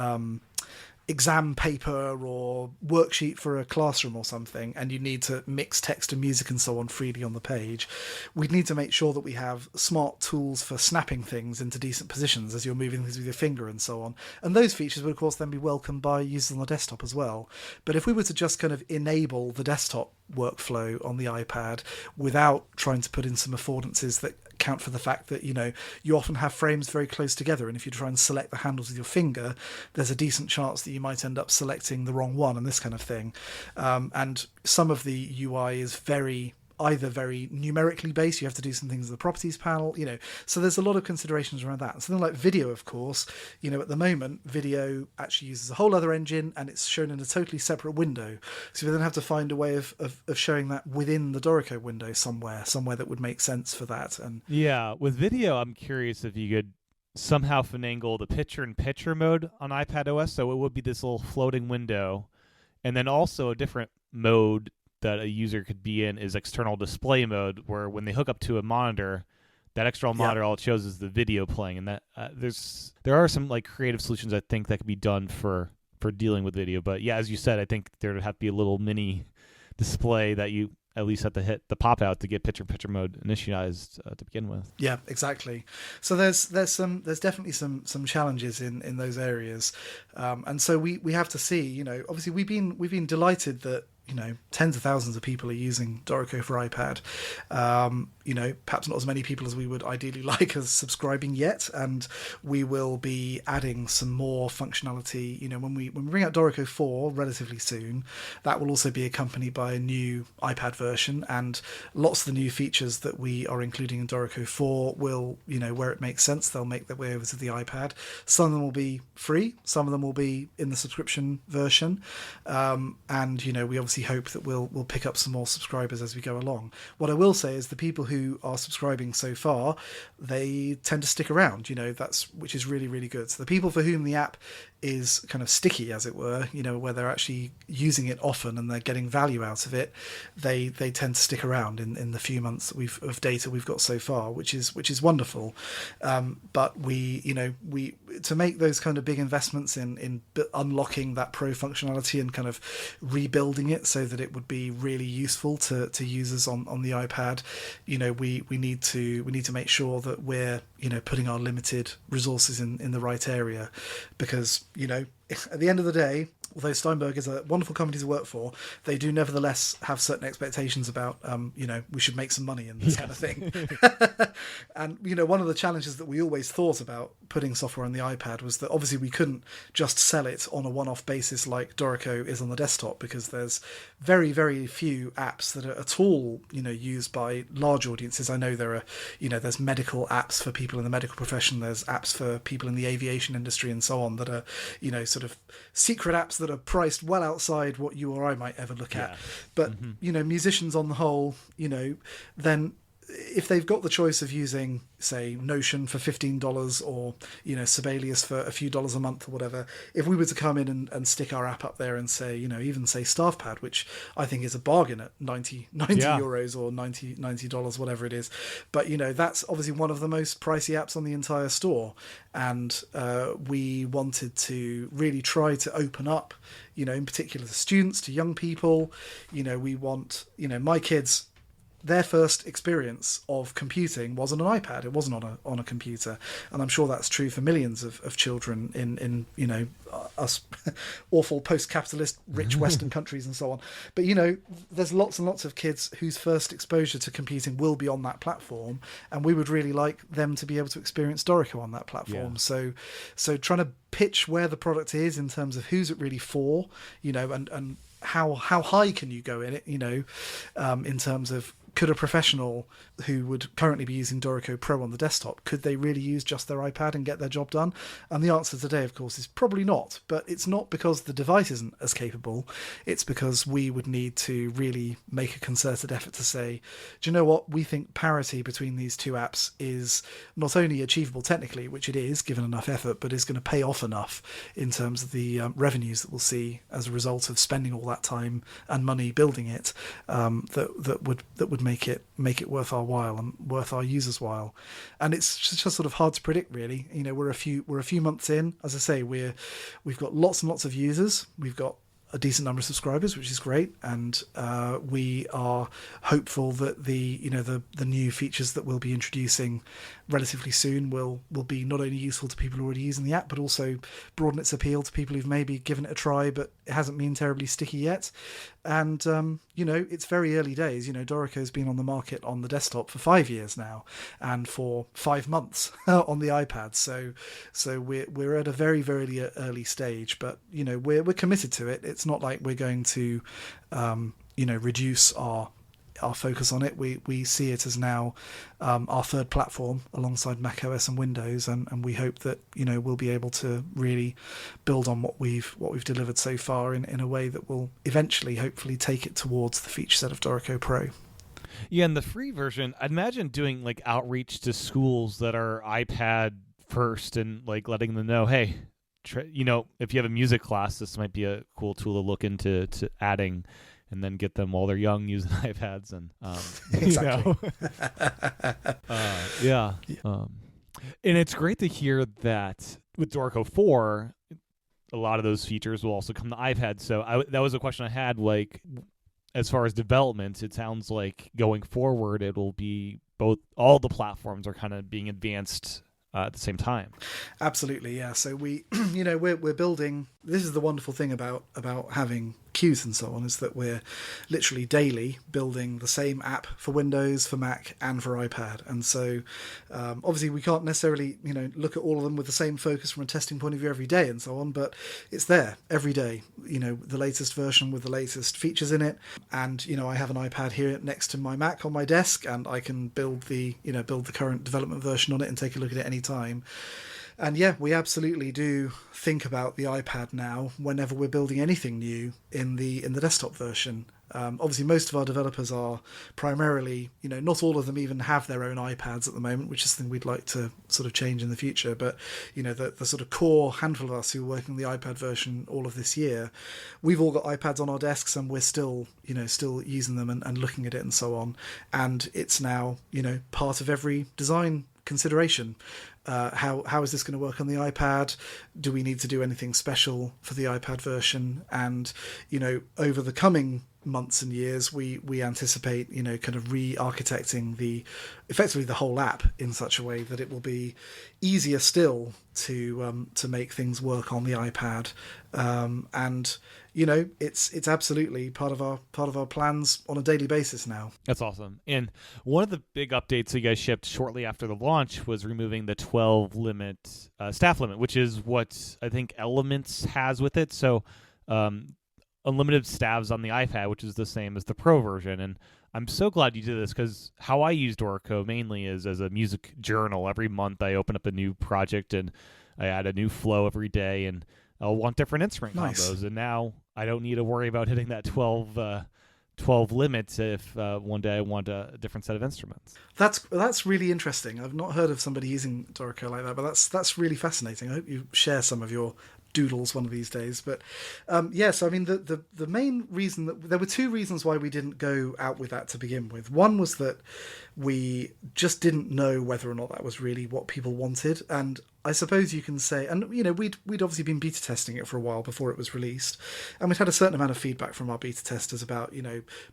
exam paper or worksheet for a classroom or something, and you need to mix text and music and so on freely on the page, we'd need to make sure that we have smart tools for snapping things into decent positions as you're moving things with your finger and so on. And those features would, of course, then be welcomed by users on the desktop as well. But if we were to just kind of enable the desktop workflow on the iPad without trying to put in some affordances that account for the fact that you often have frames very close together, and if you try and select the handles with your finger, there's a decent chance that you might end up selecting the wrong one and this kind of thing. And some of the UI is either very numerically based, you have to do some things in the properties panel, so there's a lot of considerations around that. And something like video, of course, at the moment video actually uses a whole other engine and it's shown in a totally separate window, so we then have to find a way of showing that within the Dorico window somewhere that would make sense for that. And yeah, with video, I'm curious if you could somehow finagle the picture-in-picture mode on iPadOS, so it would be this little floating window, and then also a different mode that a user could be in is external display mode, where when they hook up to a monitor, that external monitor, all it shows is the video playing. And that there are some like creative solutions I think that could be done for dealing with video. But yeah, as you said, I think there would have to be a little mini display that you at least have to hit the pop out to get picture mode initialized to begin with. Yeah, exactly. So there's definitely some challenges in those areas, and so we have to see. Obviously we've been delighted that tens of thousands of people are using Dorico for iPad. Perhaps not as many people as we would ideally like as subscribing yet, and we will be adding some more functionality. When we bring out Dorico 4 relatively soon, that will also be accompanied by a new iPad version, and lots of the new features that we are including in Dorico 4 will, where it makes sense, they'll make their way over to the iPad. Some of them will be free, some of them will be in the subscription version, and we obviously hope that we'll pick up some more subscribers as we go along. What I will say is the people who are subscribing so far, they tend to stick around, which is really, really good. So the people for whom the app is kind of sticky, as it were, where they're actually using it often and they're getting value out of it, they tend to stick around in the few months that of data we've got so far, which is wonderful. But we to make those kind of big investments in unlocking that pro functionality and kind of rebuilding it so that it would be really useful to users on the iPad, we need to make sure that we're putting our limited resources in the right area, because at the end of the day, although Steinberg is a wonderful company to work for, they do nevertheless have certain expectations about, we should make some money and this kind of thing. And, one of the challenges that we always thought about putting software on the iPad was that obviously we couldn't just sell it on a one-off basis like Dorico is on the desktop, because there's very, very few apps that are at all, used by large audiences. I know there are, there's medical apps for people in the medical profession. There's apps for people in the aviation industry and so on that are, sort of secret apps that are priced well outside what you or I might ever look at. But, musicians on the whole, then if they've got the choice of using, say, Notion for $15 or, Sibelius for a few dollars a month or whatever, if we were to come in and stick our app up there and say, even say StaffPad, which I think is a bargain at 90 euros or $90, whatever it is. But, that's obviously one of the most pricey apps on the entire store. And we wanted to really try to open up, in particular to students, to young people. We want, my kids, their first experience of computing was on an iPad. It wasn't on a computer, and I'm sure that's true for millions of children in us awful post-capitalist rich Western countries and so on. But there's lots and lots of kids whose first exposure to computing will be on that platform, and we would really like them to be able to experience Dorico on that platform. Yeah. So trying to pitch where the product is in terms of who's it really for, and how high can you go in it, in terms of, could a professional who would currently be using Dorico Pro on the desktop, could they really use just their iPad and get their job done? And the answer today, of course, is probably not. But it's not because the device isn't as capable. It's because we would need to really make a concerted effort to say, do you know what? We think parity between these two apps is not only achievable technically, which it is, given enough effort, but is going to pay off enough in terms of the revenues that we'll see as a result of spending all that time and money building it, that would make it worth our while and worth our users' while. And it's just sort of hard to predict, really. We're a few months in. As I say, we've got lots and lots of users. We've got a decent number of subscribers, which is great, and we are hopeful that the new features that we'll be introducing relatively soon will be not only useful to people already using the app, but also broaden its appeal to people who've maybe given it a try but it hasn't been terribly sticky yet. And it's very early days. Dorico's been on the market on the desktop for 5 years now, and for 5 months on the iPad. So we're at a very, very early stage, but we're committed to it. It's not like we're going to reduce our focus on it. We see it as now our third platform alongside macOS and Windows, and we hope that we'll be able to really build on what we've delivered so far in a way that will eventually hopefully take it towards the feature set of Dorico Pro. Yeah, and the free version, I'd imagine doing like outreach to schools that are iPad first and like letting them know, hey, if you have a music class, this might be a cool tool to look into adding, and then get them while they're young using iPads. And exactly. And it's great to hear that with Dorico 4, a lot of those features will also come to iPad. So that was a question I had, like, as far as development, it sounds like going forward, it'll be all the platforms are kind of being advanced at the same time. Absolutely, yeah. So we're building. This is the wonderful thing about having queues and so on, is that we're literally daily building the same app for Windows, for Mac, and for iPad. And so obviously we can't necessarily look at all of them with the same focus from a testing point of view every day and so on, but it's there every day, the latest version with the latest features in it. And I have an iPad here next to my Mac on my desk, and I can build the current development version on it and take a look at it any time. And yeah, we absolutely do think about the iPad now whenever we're building anything new in the desktop version. Obviously, most of our developers are primarily, not all of them even have their own iPads at the moment, which is something we'd like to sort of change in the future. But, the sort of core handful of us who are working on the iPad version all of this year, we've all got iPads on our desks and we're still using them and looking at it and so on. And it's now, part of every design consideration. How is this going to work on the iPad? Do we need to do anything special for the iPad version? And over the coming months and years, we anticipate kind of re-architecting effectively the whole app in such a way that it will be easier still to make things work on the iPad. And it's absolutely part of our plans on a daily basis now. That's awesome. And one of the big updates you guys shipped shortly after the launch was removing the 12 limit staff limit, which is what I think Elements has with it. So unlimited staffs on the iPad, which is the same as the Pro version. And I'm so glad you did this, because how I use Dorico mainly is as a music journal. Every month I open up a new project and I add a new flow every day, and I'll want different instrument combos. And now I don't need to worry about hitting that 12 limits if one day I want a different set of instruments. That's really interesting. I've not heard of somebody using Dorico like that, but that's really fascinating. I hope you share some of your doodles one of these days. But so I mean, the main reason that there were two reasons why we didn't go out with that to begin with. One was that we just didn't know whether or not that was really what people wanted, and I suppose you can say, and we'd obviously been beta testing it for a while before it was released, and we'd had a certain amount of feedback from our beta testers about,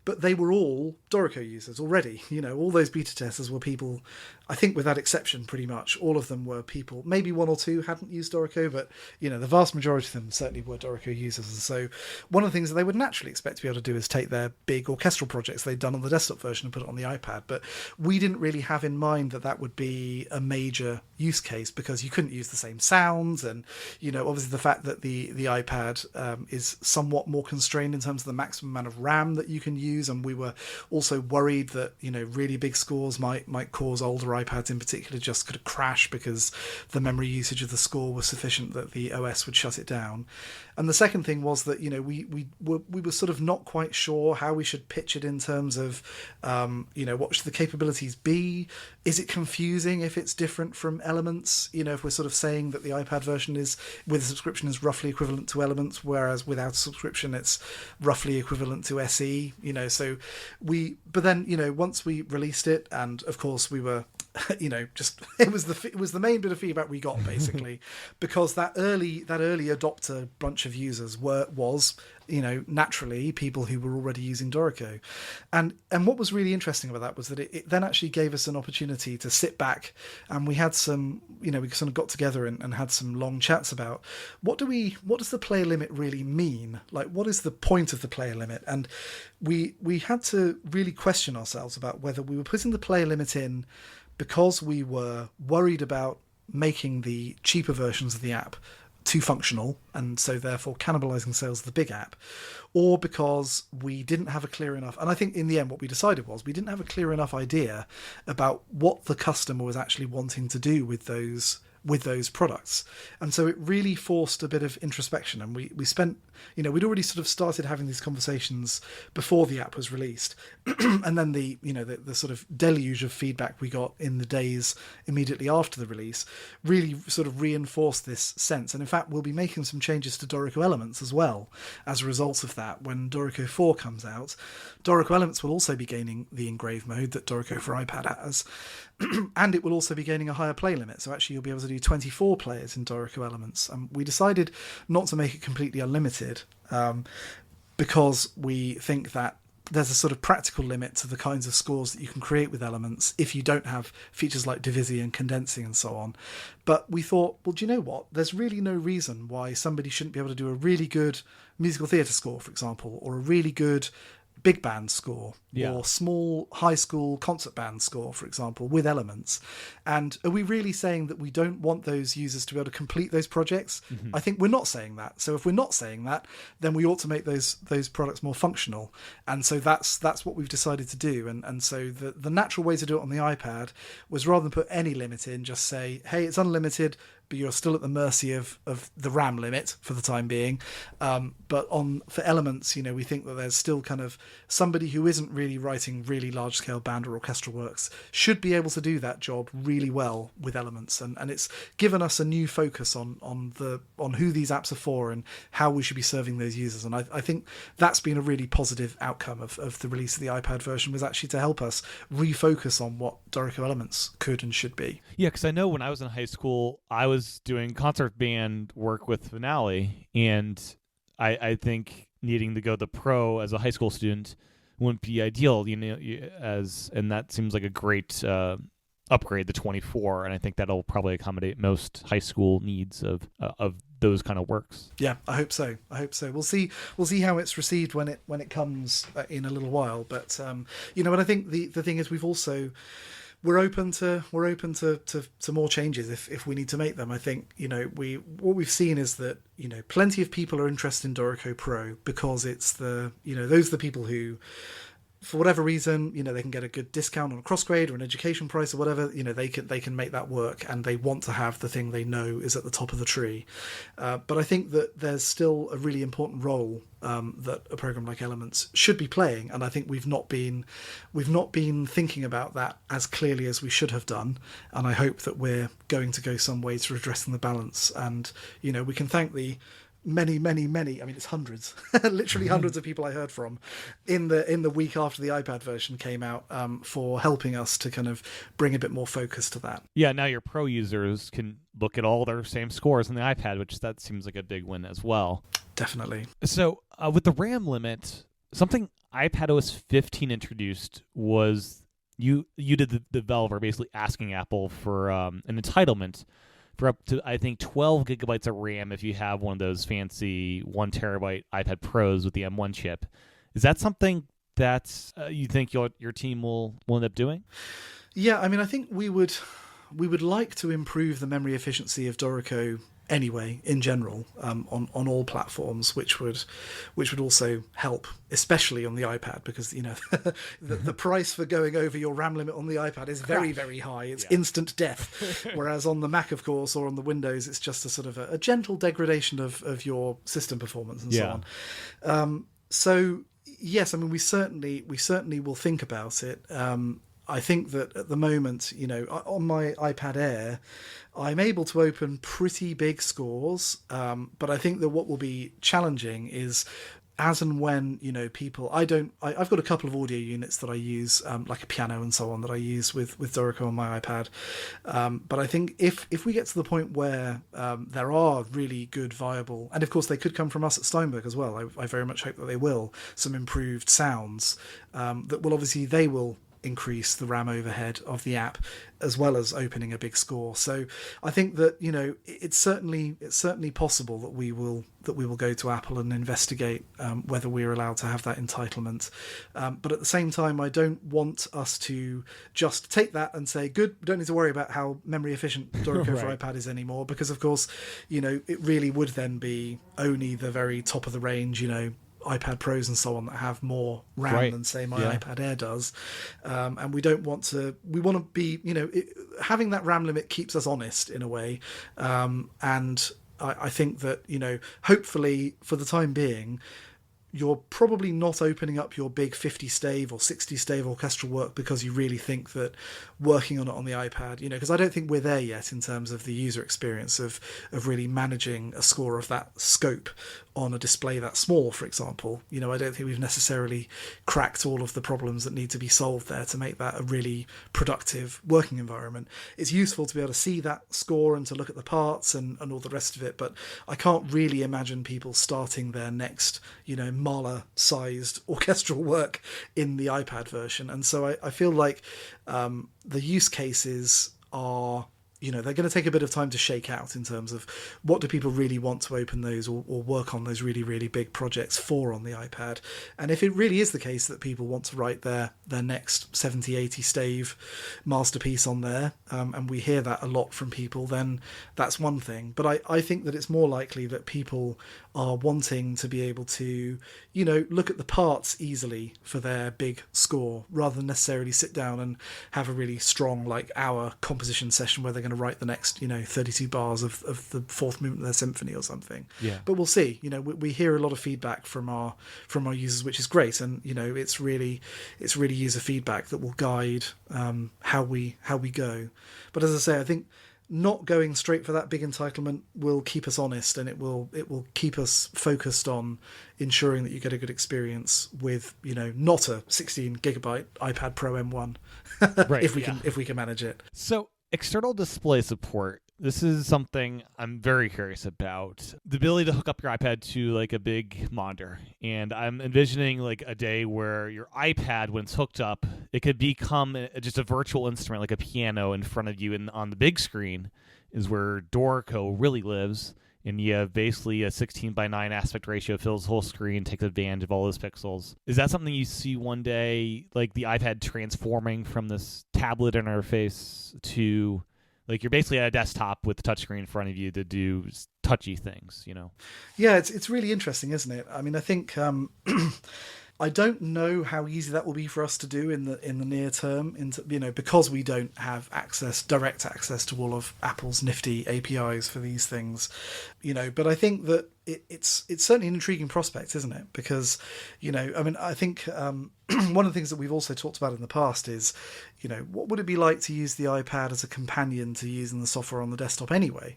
but they were all Dorico users already. All those beta testers were people, I think with that exception, pretty much all of them were people, maybe one or two hadn't used Dorico, but the vast majority of them certainly were Dorico users. And so one of the things that they would naturally expect to be able to do is take their big orchestral projects they'd done on the desktop version and put it on the iPad. But we didn't really have in mind that would be a major use case, because you couldn't use the same sounds, and obviously the fact that the iPad is somewhat more constrained in terms of the maximum amount of RAM that you can use, and we were also worried that really big scores might cause older iPads in particular just could crash because the memory usage of the score was sufficient that the OS would shut it down. And the second thing was that we were sort of not quite sure how we should pitch it in terms of what should the capabilities be. Is it confusing if it's different from Elements? If we're sort of saying that the iPad version is with a subscription is roughly equivalent to Elements, whereas without a subscription it's roughly equivalent to SE. But then once we released it, and of course we were it was the main bit of feedback we got, basically, because that early adopter bunch of users was naturally people who were already using Dorico. And what was really interesting about that was that it then actually gave us an opportunity to sit back, and we had some, we sort of got together and had some long chats about what does the player limit really mean? Like, what is the point of the player limit? And we had to really question ourselves about whether we were putting the player limit in because we were worried about making the cheaper versions of the app too functional, and so therefore cannibalizing sales of the big app, or because we didn't have a clear enough, and I think in the end what we decided was we didn't have a clear enough idea about what the customer was actually wanting to do with those products. And so it really forced a bit of introspection, and we spent, we'd already sort of started having these conversations before the app was released. And then the sort of deluge of feedback we got in the days immediately after the release really sort of reinforced this sense. And in fact, we'll be making some changes to Dorico Elements as well as a result of that. When Dorico 4 comes out, Dorico Elements will also be gaining the Engraving Mode that Dorico for iPad has. And it will also be gaining a higher play limit. So actually you'll be able to do 24 players in Dorico Elements. We decided not to make it completely unlimited because we think that there's a sort of practical limit to the kinds of scores that you can create with Elements if you don't have features like divising and condensing and so on. But we thought, well, do you know what? There's really no reason why somebody shouldn't be able to do a really good musical theatre score, for example, or a really good big band score, or small high school concert band score, for example, with Elements. And are we really saying that we don't want those users to be able to complete those projects? Mm-hmm. I think we're not saying that. So if we're not saying that, then we ought to make those products more functional. And so that's what we've decided to do. And so the natural way to do it on the iPad was, rather than put any limit in, just say, hey, it's unlimited, but you're still at the mercy of the RAM limit for the time being. But for Elements, we think that there's still kind of somebody who isn't really writing really large scale band or orchestral works should be able to do that job really well with Elements, and it's given us a new focus on who these apps are for and how we should be serving those users. And I think that's been a really positive outcome of the release of the iPad version, was actually to help us refocus on what Dorico Elements could and should be. Yeah, because I know when I was in high school, I was doing concert band work with Finale, and I think needing to go the Pro as a high school student wouldn't be ideal, and that seems like a great upgrade to 24, and I think that'll probably accommodate most high school needs of those kind of works. Yeah, I hope so. We'll see how it's received when it comes in a little while. But but I think the thing is, we're open to more changes if we need to make them. I think what we've seen is that plenty of people are interested in Dorico Pro because it's those are the people who, for whatever reason, they can get a good discount on a crossgrade or an education price or whatever. They can make that work, and they want to have the thing they know is at the top of the tree. But I think that there's still a really important role that a program like Elements should be playing, and I think we've not been thinking about that as clearly as we should have done. And I hope that we're going to go some way to addressing the balance. And we can thank the many, it's hundreds, literally hundreds of people I heard from in the week after the iPad version came out for helping us to kind of bring a bit more focus to that. Yeah, now your Pro users can look at all their same scores on the iPad, which that seems like a big win as well. Definitely. So with the RAM limit, something iPadOS 15 introduced was you did the developer basically asking Apple for an entitlement for up to, I think, 12 gigabytes of RAM if you have one of those fancy 1 terabyte iPad Pros with the M1 chip. Is that something that you think your team will end up doing? Yeah, I think we would like to improve the memory efficiency of Dorico anyway, in general, on all platforms, which would also help, especially on the iPad, because the price for going over your RAM limit on the iPad is very, very high. It's instant death. Whereas on the Mac, of course, or on the Windows, it's just a sort of a gentle degradation of your system performance and so on. So yes, we certainly will think about it. I think that at the moment, on my iPad Air, I'm able to open pretty big scores, but I think that what will be challenging is as and when people. I've got a couple of audio units that I use, like a piano and so on, that I use with Dorico on my iPad. But I think if we get to the point where there are really good, viable, and of course they could come from us at Steinberg as well. I very much hope that they will, some improved sounds that will obviously they will increase the RAM overhead of the app, as well as opening a big score. So I think that it's certainly possible that we will go to Apple and investigate whether we're allowed to have that entitlement. But at the same time, I don't want us to just take that and say, good, we don't need to worry about how memory efficient Dorico for iPad is anymore, because of course it really would then be only the very top of the range iPad Pros and so on that have more RAM than say my iPad Air does, and we want to be having that RAM limit keeps us honest in a way, and I think that hopefully for the time being you're probably not opening up your big 50 stave or 60 stave orchestral work because you really think that working on it on the iPad, because I don't think we're there yet in terms of the user experience of really managing a score of that scope on a display that small, for example. I don't think we've necessarily cracked all of the problems that need to be solved there to make that a really productive working environment. It's useful to be able to see that score and to look at the parts and all the rest of it, but I can't really imagine people starting their next, Mahler-sized orchestral work in the iPad version. And so I feel like the use cases are, they're going to take a bit of time to shake out in terms of what do people really want to open those or work on those really, really big projects for on the iPad. And if it really is the case that people want to write their next 70, 80 stave masterpiece on there, and we hear that a lot from people, then that's one thing. But I think that it's more likely that people are wanting to be able to, look at the parts easily for their big score, rather than necessarily sit down and have a really strong hour composition session where they're going to write the next 32 bars of the fourth movement of their symphony or something. Yeah. But we'll see. We hear a lot of feedback from our users, which is great, and it's really user feedback that will guide how we go. But as I say, I think not going straight for that big entitlement will keep us honest, and it will keep us focused on ensuring that you get a good experience with not a 16 gigabyte iPad Pro M1 right, if we can manage it. So external display support. This is something I'm very curious about. The ability to hook up your iPad to a big monitor. And I'm envisioning a day where your iPad, when it's hooked up, it could become just a virtual instrument, like a piano in front of you. And on the big screen is where Dorico really lives. And you have basically a 16:9 aspect ratio, fills the whole screen, takes advantage of all those pixels. Is that something you see one day, like the iPad transforming from this tablet interface to... you're basically at a desktop with the touchscreen in front of you to do touchy things, Yeah, it's really interesting, isn't it? I mean, I think I don't know how easy that will be for us to do in the near term, because we don't have direct access to all of Apple's nifty APIs for these things, But I think that it's certainly an intriguing prospect, isn't it? Because I think one of the things that we've also talked about in the past is, what would it be like to use the iPad as a companion to using the software on the desktop anyway?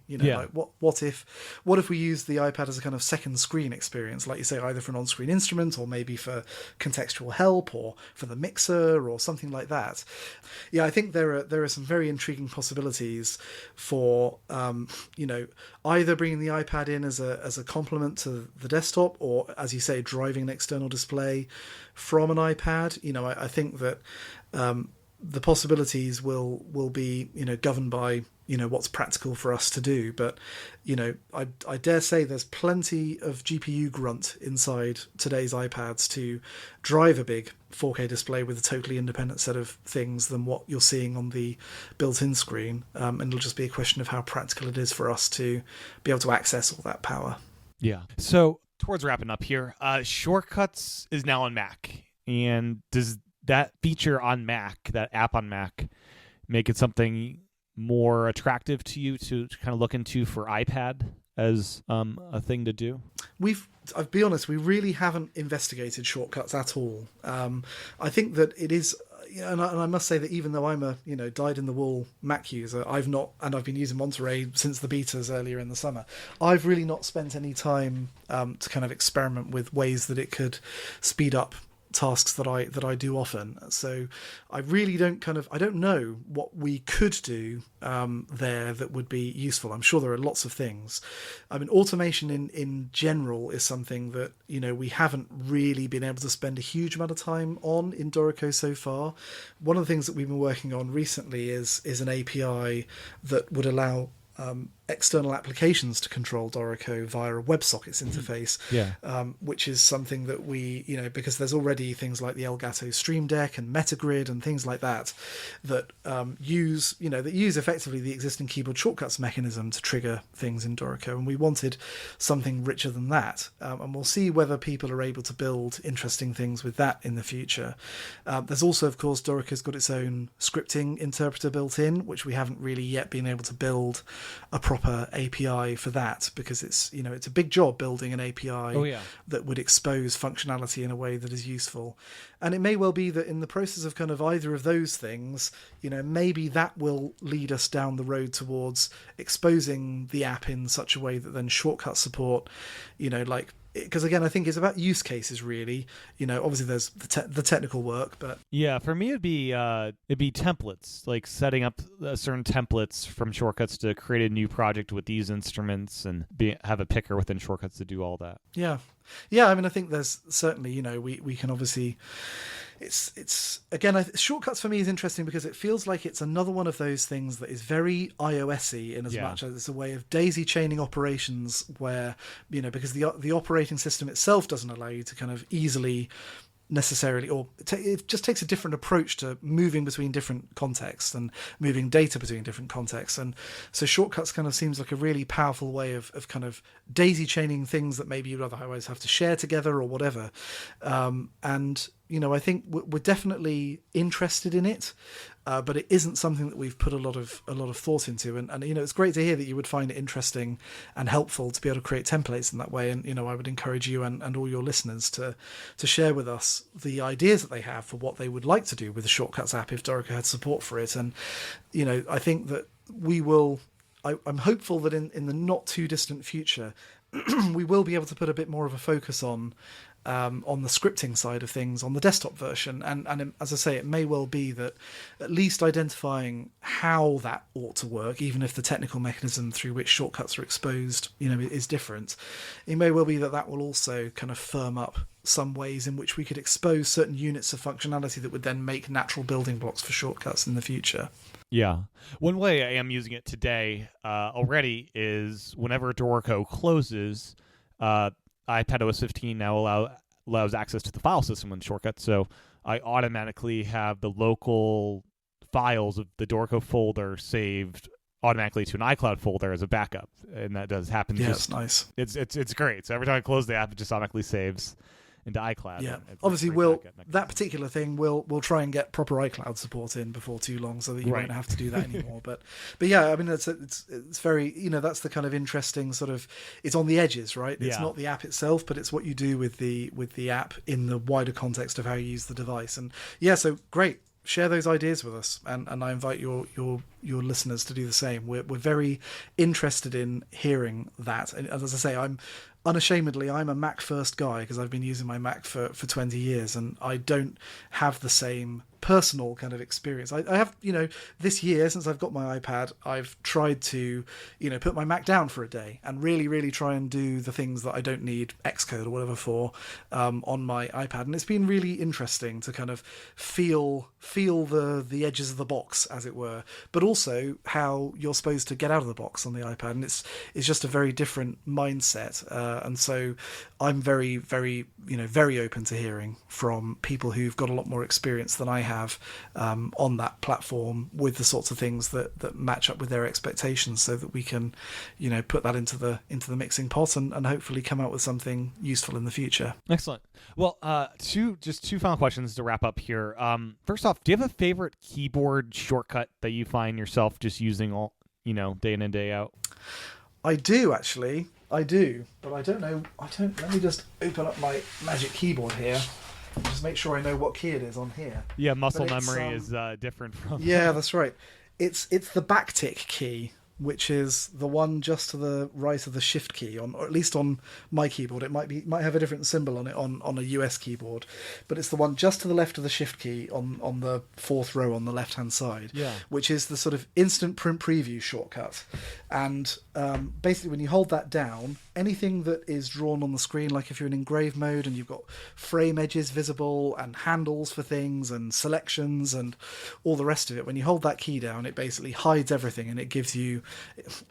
What if we use the iPad as a kind of second screen experience, like you say, either for an on-screen instrument or maybe for contextual help or for the mixer or something like that? Yeah, I think there are some very intriguing possibilities for either bringing the iPad in as a complement to the desktop, or, as you say, driving an external display from an iPad. I think that the possibilities will be governed by what's practical for us to do. But I dare say there's plenty of GPU grunt inside today's iPads to drive a big 4K display with a totally independent set of things than what you're seeing on the built-in screen, and it'll just be a question of how practical it is for us to be able to access all that power. Yeah. So towards wrapping up here, Shortcuts is now on Mac. And does that feature on Mac, that app on Mac, make it something more attractive to you to kind of look into for iPad as a thing to do? I'll be honest, we really haven't investigated Shortcuts at all. I think that it is... And I must say that even though I'm a dyed-in-the-wool Mac user, I've been using Monterey since the betas earlier in the summer. I've really not spent any time to kind of experiment with ways that it could speed up tasks that I do often. So I really I don't know what we could do there that would be useful. I'm sure there are lots of things. I mean, automation in general is something that we haven't really been able to spend a huge amount of time on in Dorico so far. One of the things that we've been working on recently is an API that would allow external applications to control Dorico via a WebSockets interface, which is something that we, because there's already things like the Elgato Stream Deck and Metagrid and things like that use effectively the existing keyboard shortcuts mechanism to trigger things in Dorico, and we wanted something richer than that, and we'll see whether people are able to build interesting things with that in the future. There's also, of course, Dorico's got its own scripting interpreter built in, which we haven't really yet been able to build a proper API for that, because it's a big job building an API that would expose functionality in a way that is useful. And it may well be that in the process of kind of either of those things, maybe that will lead us down the road towards exposing the app in such a way that then shortcut support, because again, I think it's about use cases really. Obviously there's the technical work, but yeah, for me it'd be templates, like setting up certain templates from Shortcuts to create a new project with these instruments and have a picker within Shortcuts to do all that. Yeah. I mean, I think there's certainly we can obviously. It's again, Shortcuts for me is interesting because it feels like it's another one of those things that is very iOS-y in as much as it's a way of daisy chaining operations where, because the operating system itself doesn't allow you to kind of easily necessarily, or it just takes a different approach to moving between different contexts and moving data between different contexts. And so shortcuts kind of seems like a really powerful way of kind of daisy chaining things that maybe you'd otherwise have to share together or whatever. And I think we're definitely interested in it, but it isn't something that we've put a lot of thought into. And it's great to hear that you would find it interesting and helpful to be able to create templates in that way. And I would encourage you and all your listeners to share with us the ideas that they have for what they would like to do with the Shortcuts app if Dorico had support for it. And I think that we will. I'm hopeful that in the not too distant future, we will be able to put a bit more of a focus on the scripting side of things on the desktop version. And as I say, it may well be that at least identifying how that ought to work, even if the technical mechanism through which shortcuts are exposed, is different, it may well be that will also kind of firm up some ways in which we could expose certain units of functionality that would then make natural building blocks for shortcuts in the future. Yeah. One way I am using it today already is whenever Dorico closes, iPadOS 15 now allows access to the file system in Shortcuts, so I automatically have the local files of the Dorico folder saved automatically to an iCloud folder as a backup, and that does happen. Yeah, it's nice. It's great. So every time I close the app, it just automatically saves into iCloud. Yeah, it's obviously that particular thing we'll try and get proper iCloud support in before too long, so that you won't have to do that anymore. But yeah, I mean it's very that's the kind of interesting sort of, it's on the edges, right? It's not the app itself, but it's what you do with the app in the wider context of how you use the device. And so great. Share those ideas with us, and I invite your listeners to do the same. We're very interested in hearing that. And as I say, I'm a Mac first guy because I've been using my Mac for 20 years, and I don't have the same personal kind of experience. I have, this year since I've got my iPad, I've tried to, put my Mac down for a day and really, really try and do the things that I don't need Xcode or whatever for on my iPad. And it's been really interesting to kind of feel the edges of the box, as it were, but also how you're supposed to get out of the box on the iPad. And it's just a very different mindset. And so I'm very, very, very open to hearing from people who've got a lot more experience than I have on that platform with the sorts of things that match up with their expectations, so that we can put that into the mixing pot and hopefully come out with something useful in the future. Excellent. Well, two final questions to wrap up here. First off, do you have a favorite keyboard shortcut that you find yourself just using all day in and day out? I do, actually. I do, but I don't know. Let me just open up my Magic Keyboard here. Just make sure I know what key it is on here. Yeah, muscle memory is different from... Yeah, that's right. It's the backtick key, which is the one just to the right of the shift key, or at least on my keyboard. It might have a different symbol on it on a US keyboard, but it's the one just to the left of the shift key on the fourth row on the left hand side, which is the sort of instant print preview shortcut. And basically when you hold that down, anything that is drawn on the screen, like if you're in Engraving Mode and you've got frame edges visible and handles for things and selections and all the rest of it, when you hold that key down, it basically hides everything, and it gives you...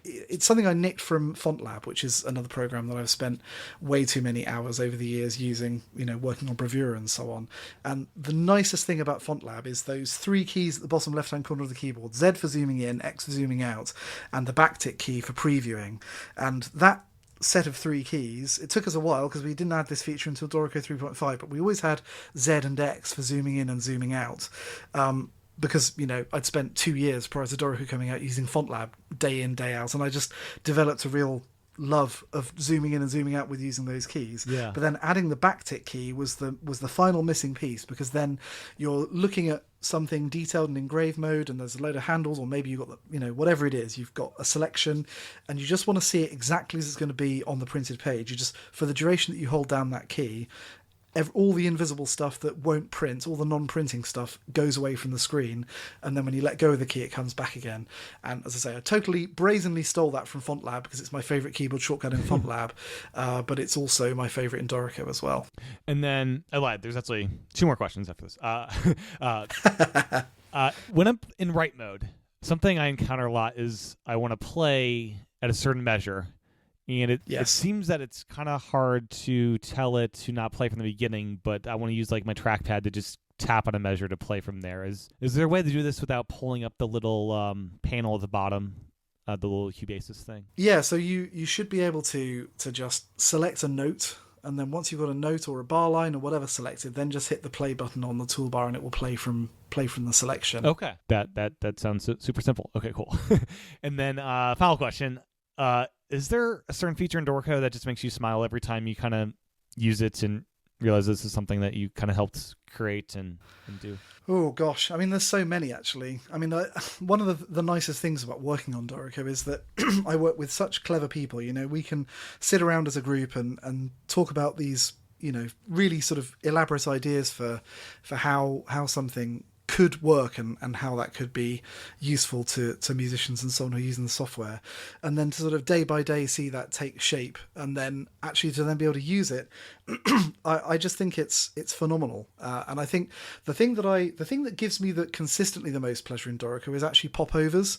It's something I nicked from FontLab, which is another program that I've spent way too many hours over the years using, working on Bravura and so on. And the nicest thing about FontLab is those three keys at the bottom left-hand corner of the keyboard: Z for zooming in, X for zooming out, and the backtick key for previewing. And that set of three keys, it took us a while because we didn't add this feature until Dorico 3.5, but we always had Z and X for zooming in and zooming out. Because, I'd spent 2 years prior to Dorico coming out using FontLab day in, day out, and I just developed a real love of zooming in and zooming out with using those keys. Yeah. But then adding the backtick key was the final missing piece, because then you're looking at something detailed in Engraving Mode and there's a load of handles, or maybe you've got whatever it is, you've got a selection and you just want to see it exactly as it's going to be on the printed page. You just, for the duration that you hold down that key, all the invisible stuff that won't print, all the non-printing stuff, goes away from the screen, and then when you let go of the key, it comes back again. And as I say, I totally brazenly stole that from FontLab because it's my favourite keyboard shortcut in FontLab, but it's also my favourite in Dorico as well. And then I lied. There's actually two more questions after this. When I'm in write mode, something I encounter a lot is I want to play at a certain measure, And it Yes. seems that it's kind of hard to tell it to not play from the beginning, but I want to use like my trackpad to just tap on a measure to play from there. Is there a way to do this without pulling up the little panel at the bottom, the little Cubasis thing? Yeah, so you should be able to just select a note, and then once you've got a note or a bar line or whatever selected, then just hit the play button on the toolbar and it will play from the selection. Okay. That sounds super simple. Okay, cool. And then final question. Is there a certain feature in Dorico that just makes you smile every time you kind of use it and realize this is something that you kind of helped create and do? Oh gosh, I mean, there's so many actually. I mean, one of the nicest things about working on Dorico is that I work with such clever people. You know, we can sit around as a group and talk about these, you know, really sort of elaborate ideas for how something could work and how that could be useful to musicians and so on who are using the software, and then to sort of day by day see that take shape, and then actually to then be able to use it. I just think it's phenomenal, and I think the thing that gives me consistently the most pleasure in Dorico is actually popovers,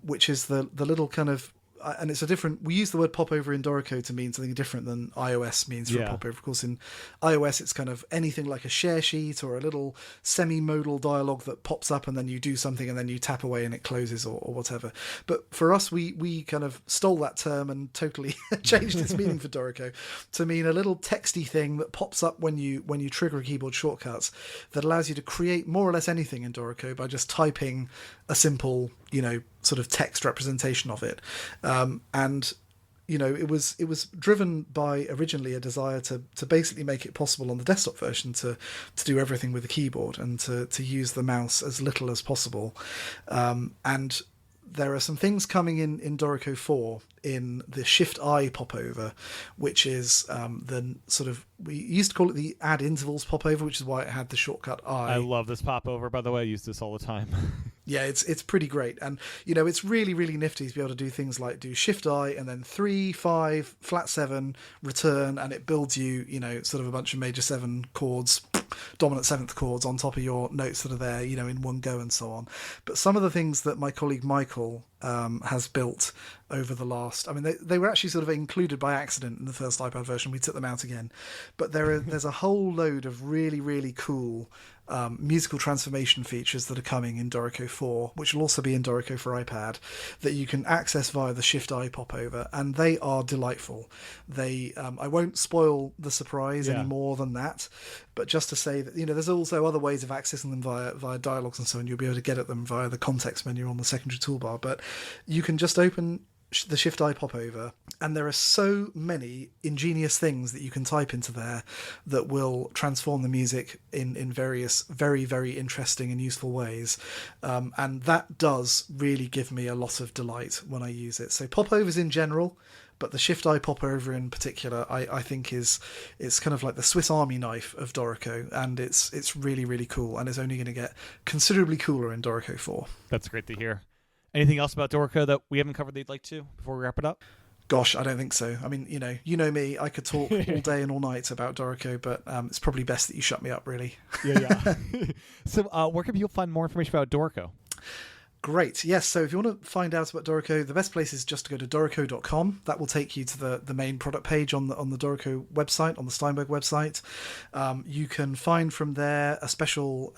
which is the little kind of, and it's a different, we use the word popover in Dorico to mean something different than iOS means for popover. Of course, in iOS, it's kind of anything like a share sheet or a little semi-modal dialogue that pops up and then you do something and then you tap away and it closes or whatever. But for us, we kind of stole that term and totally changed its meaning for Dorico to mean a little texty thing that pops up when you trigger a keyboard shortcuts that allows you to create more or less anything in Dorico by just typing a simple, you know, sort of text representation of it. And you know, it was driven by originally a desire to basically make it possible on the desktop version to do everything with the keyboard and to use the mouse as little as possible. And there are some things coming in Dorico 4 in the Shift-I popover, which is the sort of, we used to call it the add intervals popover, which is why it had the shortcut I. I love this popover, by the way. I use this all the time. Yeah, it's pretty great. And, you know, it's really, really nifty to be able to do things like do Shift-I and then 3, 5, flat 7, return, and it builds you, you know, sort of a bunch of major 7 chords, dominant 7th chords on top of your notes that are there, you know, in one go and so on. But some of the things that my colleague Michael has built over the last, I mean, they were actually sort of included by accident in the first iPad version. We took them out again. But there's a whole load of really, really cool musical transformation features that are coming in Dorico 4, which will also be in Dorico for iPad, that you can access via the Shift-I popover, and they are delightful. They I won't spoil the surprise any more than that, but just to say that, you know, there's also other ways of accessing them via dialogues and so on. You'll be able to get at them via the context menu on the secondary toolbar, but you can just open the Shift-I popover, and there are so many ingenious things that you can type into there that will transform the music in various very, very interesting and useful ways, and that does really give me a lot of delight when I use it. So popovers in general, but the Shift-I popover in particular, I think it's kind of like the Swiss Army knife of Dorico, and it's really, really cool, and it's only going to get considerably cooler in Dorico 4. That's great to hear. Anything else about Dorico that we haven't covered that you'd like to before we wrap it up? Gosh, I don't think so. I mean, you know me, I could talk all day and all night about Dorico, but it's probably best that you shut me up, really. Yeah. So where can people find more information about Dorico? Great. Yes, so if you want to find out about Dorico, the best place is just to go to dorico.com. That will take you to the main product page on the Dorico website, on the Steinberg website. You can find from there a special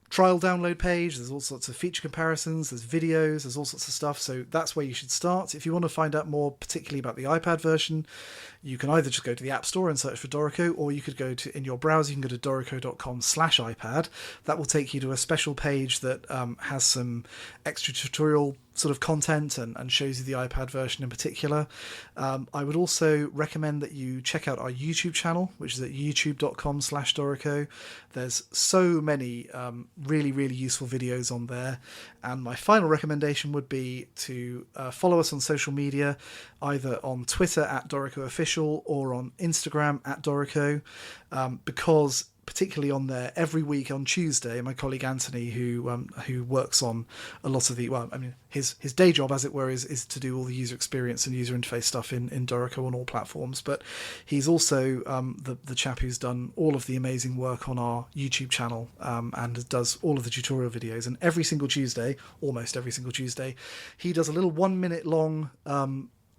trial download page. There's all sorts of feature comparisons, there's videos, there's all sorts of stuff, so that's where you should start. If you want to find out more particularly about the iPad version, you can either just go to the App Store and search for Dorico, or you could go to, in your browser, you can go to dorico.com/iPad. That will take you to a special page that has some extra tutorial sort of content and shows you the iPad version in particular. I would also recommend that you check out our YouTube channel, which is at youtube.com/Dorico. There's so many really, really useful videos on there. And my final recommendation would be to follow us on social media, either on Twitter at Dorico Official or on Instagram at Dorico, because particularly on there every week on Tuesday, my colleague Anthony, who works on a lot of the, well, I mean, his day job, as it were, is to do all the user experience and user interface stuff in Dorico on all platforms. But he's also the chap who's done all of the amazing work on our YouTube channel and does all of the tutorial videos. And every single Tuesday, almost every single Tuesday, he does a little 1 minute long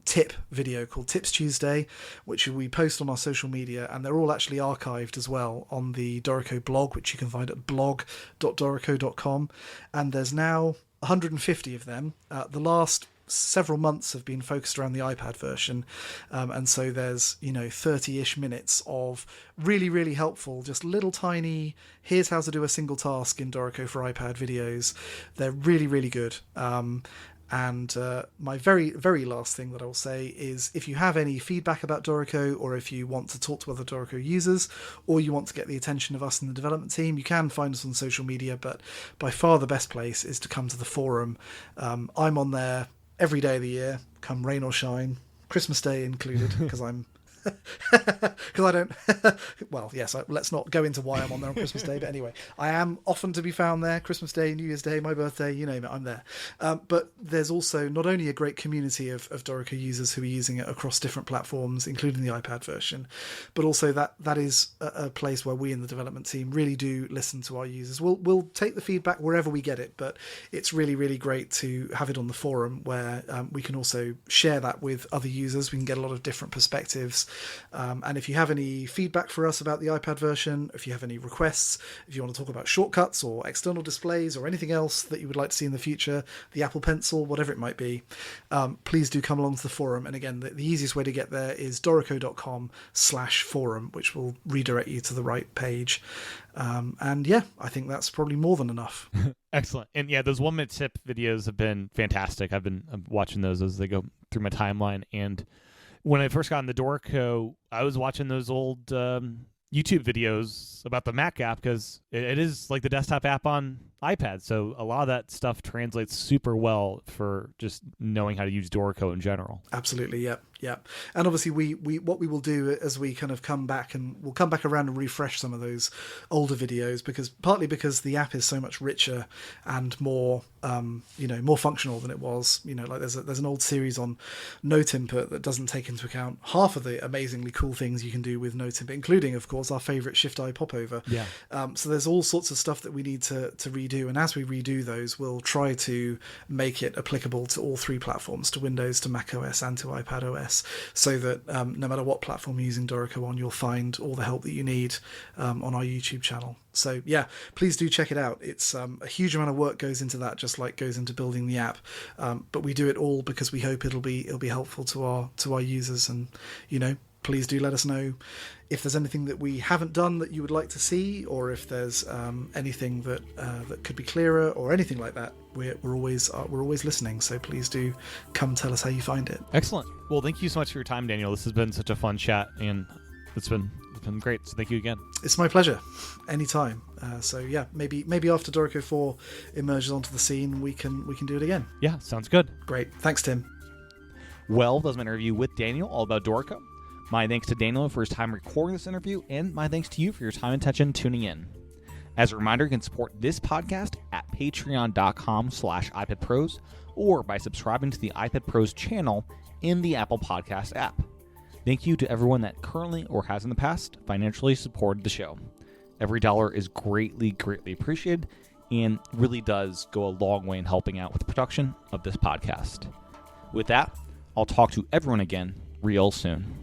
tip video called Tips Tuesday, which we post on our social media, and they're all actually archived as well on the Dorico blog, which you can find at blog.dorico.com. And there's now 150 of them. The last several months have been focused around the iPad version, and so there's 30-ish minutes of really, really helpful, just little tiny, here's how to do a single task in Dorico for iPad videos. They're really, really good. And my very, very last thing that I will say is, if you have any feedback about Dorico, or if you want to talk to other Dorico users, or you want to get the attention of us in the development team, you can find us on social media, but by far the best place is to come to the forum. I'm on there every day of the year, come rain or shine, Christmas Day included, because because I don't well, yes, let's not go into why I'm on there on Christmas Day, but anyway, I am often to be found there. Christmas Day, New Year's Day, my birthday, you name it, I'm there. But there's also not only a great community of Dorico users who are using it across different platforms, including the iPad version, but also that is a place where we in the development team really do listen to our users. We'll take the feedback wherever we get it, but it's really, really great to have it on the forum, where we can also share that with other users. We can get a lot of different perspectives. And if you have any feedback for us about the iPad version, if you have any requests, if you want to talk about shortcuts or external displays or anything else that you would like to see in the future, the Apple Pencil, whatever it might be, please do come along to the forum. And again, the easiest way to get there is dorico.com/forum, which will redirect you to the right page. And yeah, I think that's probably more than enough. Excellent. And yeah, those 1 minute tip videos have been fantastic. I'm watching those as they go through my timeline. And when I first got in the Dorico, I was watching those old YouTube videos about the Mac app, because it is like the desktop app on iPad. So a lot of that stuff translates super well for just knowing how to use Dorico in general. Absolutely, yep. And obviously we what we will do as we kind of come back, and we'll come back around and refresh some of those older videos, partly because the app is so much richer and more more functional than it was. Like there's an old series on note input that doesn't take into account half of the amazingly cool things you can do with note input, including, of course, our favorite Shift-I popover. Yeah. So there's all sorts of stuff that we need to redo, and as we redo those, we'll try to make it applicable to all three platforms, to Windows, to macOS, and to iPadOS, so that no matter what platform you're using Dorico on, you'll find all the help that you need on our YouTube channel. So yeah, please do check it out. It's a huge amount of work goes into that, just like goes into building the app. But we do it all because we hope it'll be helpful to our users. And please do let us know if there's anything that we haven't done that you would like to see, or if there's anything that could be clearer, or anything like that. We're always listening. So please do come tell us how you find it. Excellent. Well, thank you so much for your time, Daniel. This has been such a fun chat, and it's been great. So thank you again. It's my pleasure. Anytime. So yeah, maybe after Dorico 4 emerges onto the scene, we can do it again. Yeah, sounds good. Great. Thanks, Tim. Well, that was my interview with Daniel all about Dorico. My thanks to Daniel for his time recording this interview, and my thanks to you for your time and attention tuning in. As a reminder, you can support this podcast at patreon.com/iPadPros, or by subscribing to the iPad Pros channel in the Apple Podcast app. Thank you to everyone that currently or has in the past financially supported the show. Every dollar is greatly, greatly appreciated, and really does go a long way in helping out with the production of this podcast. With that, I'll talk to everyone again real soon.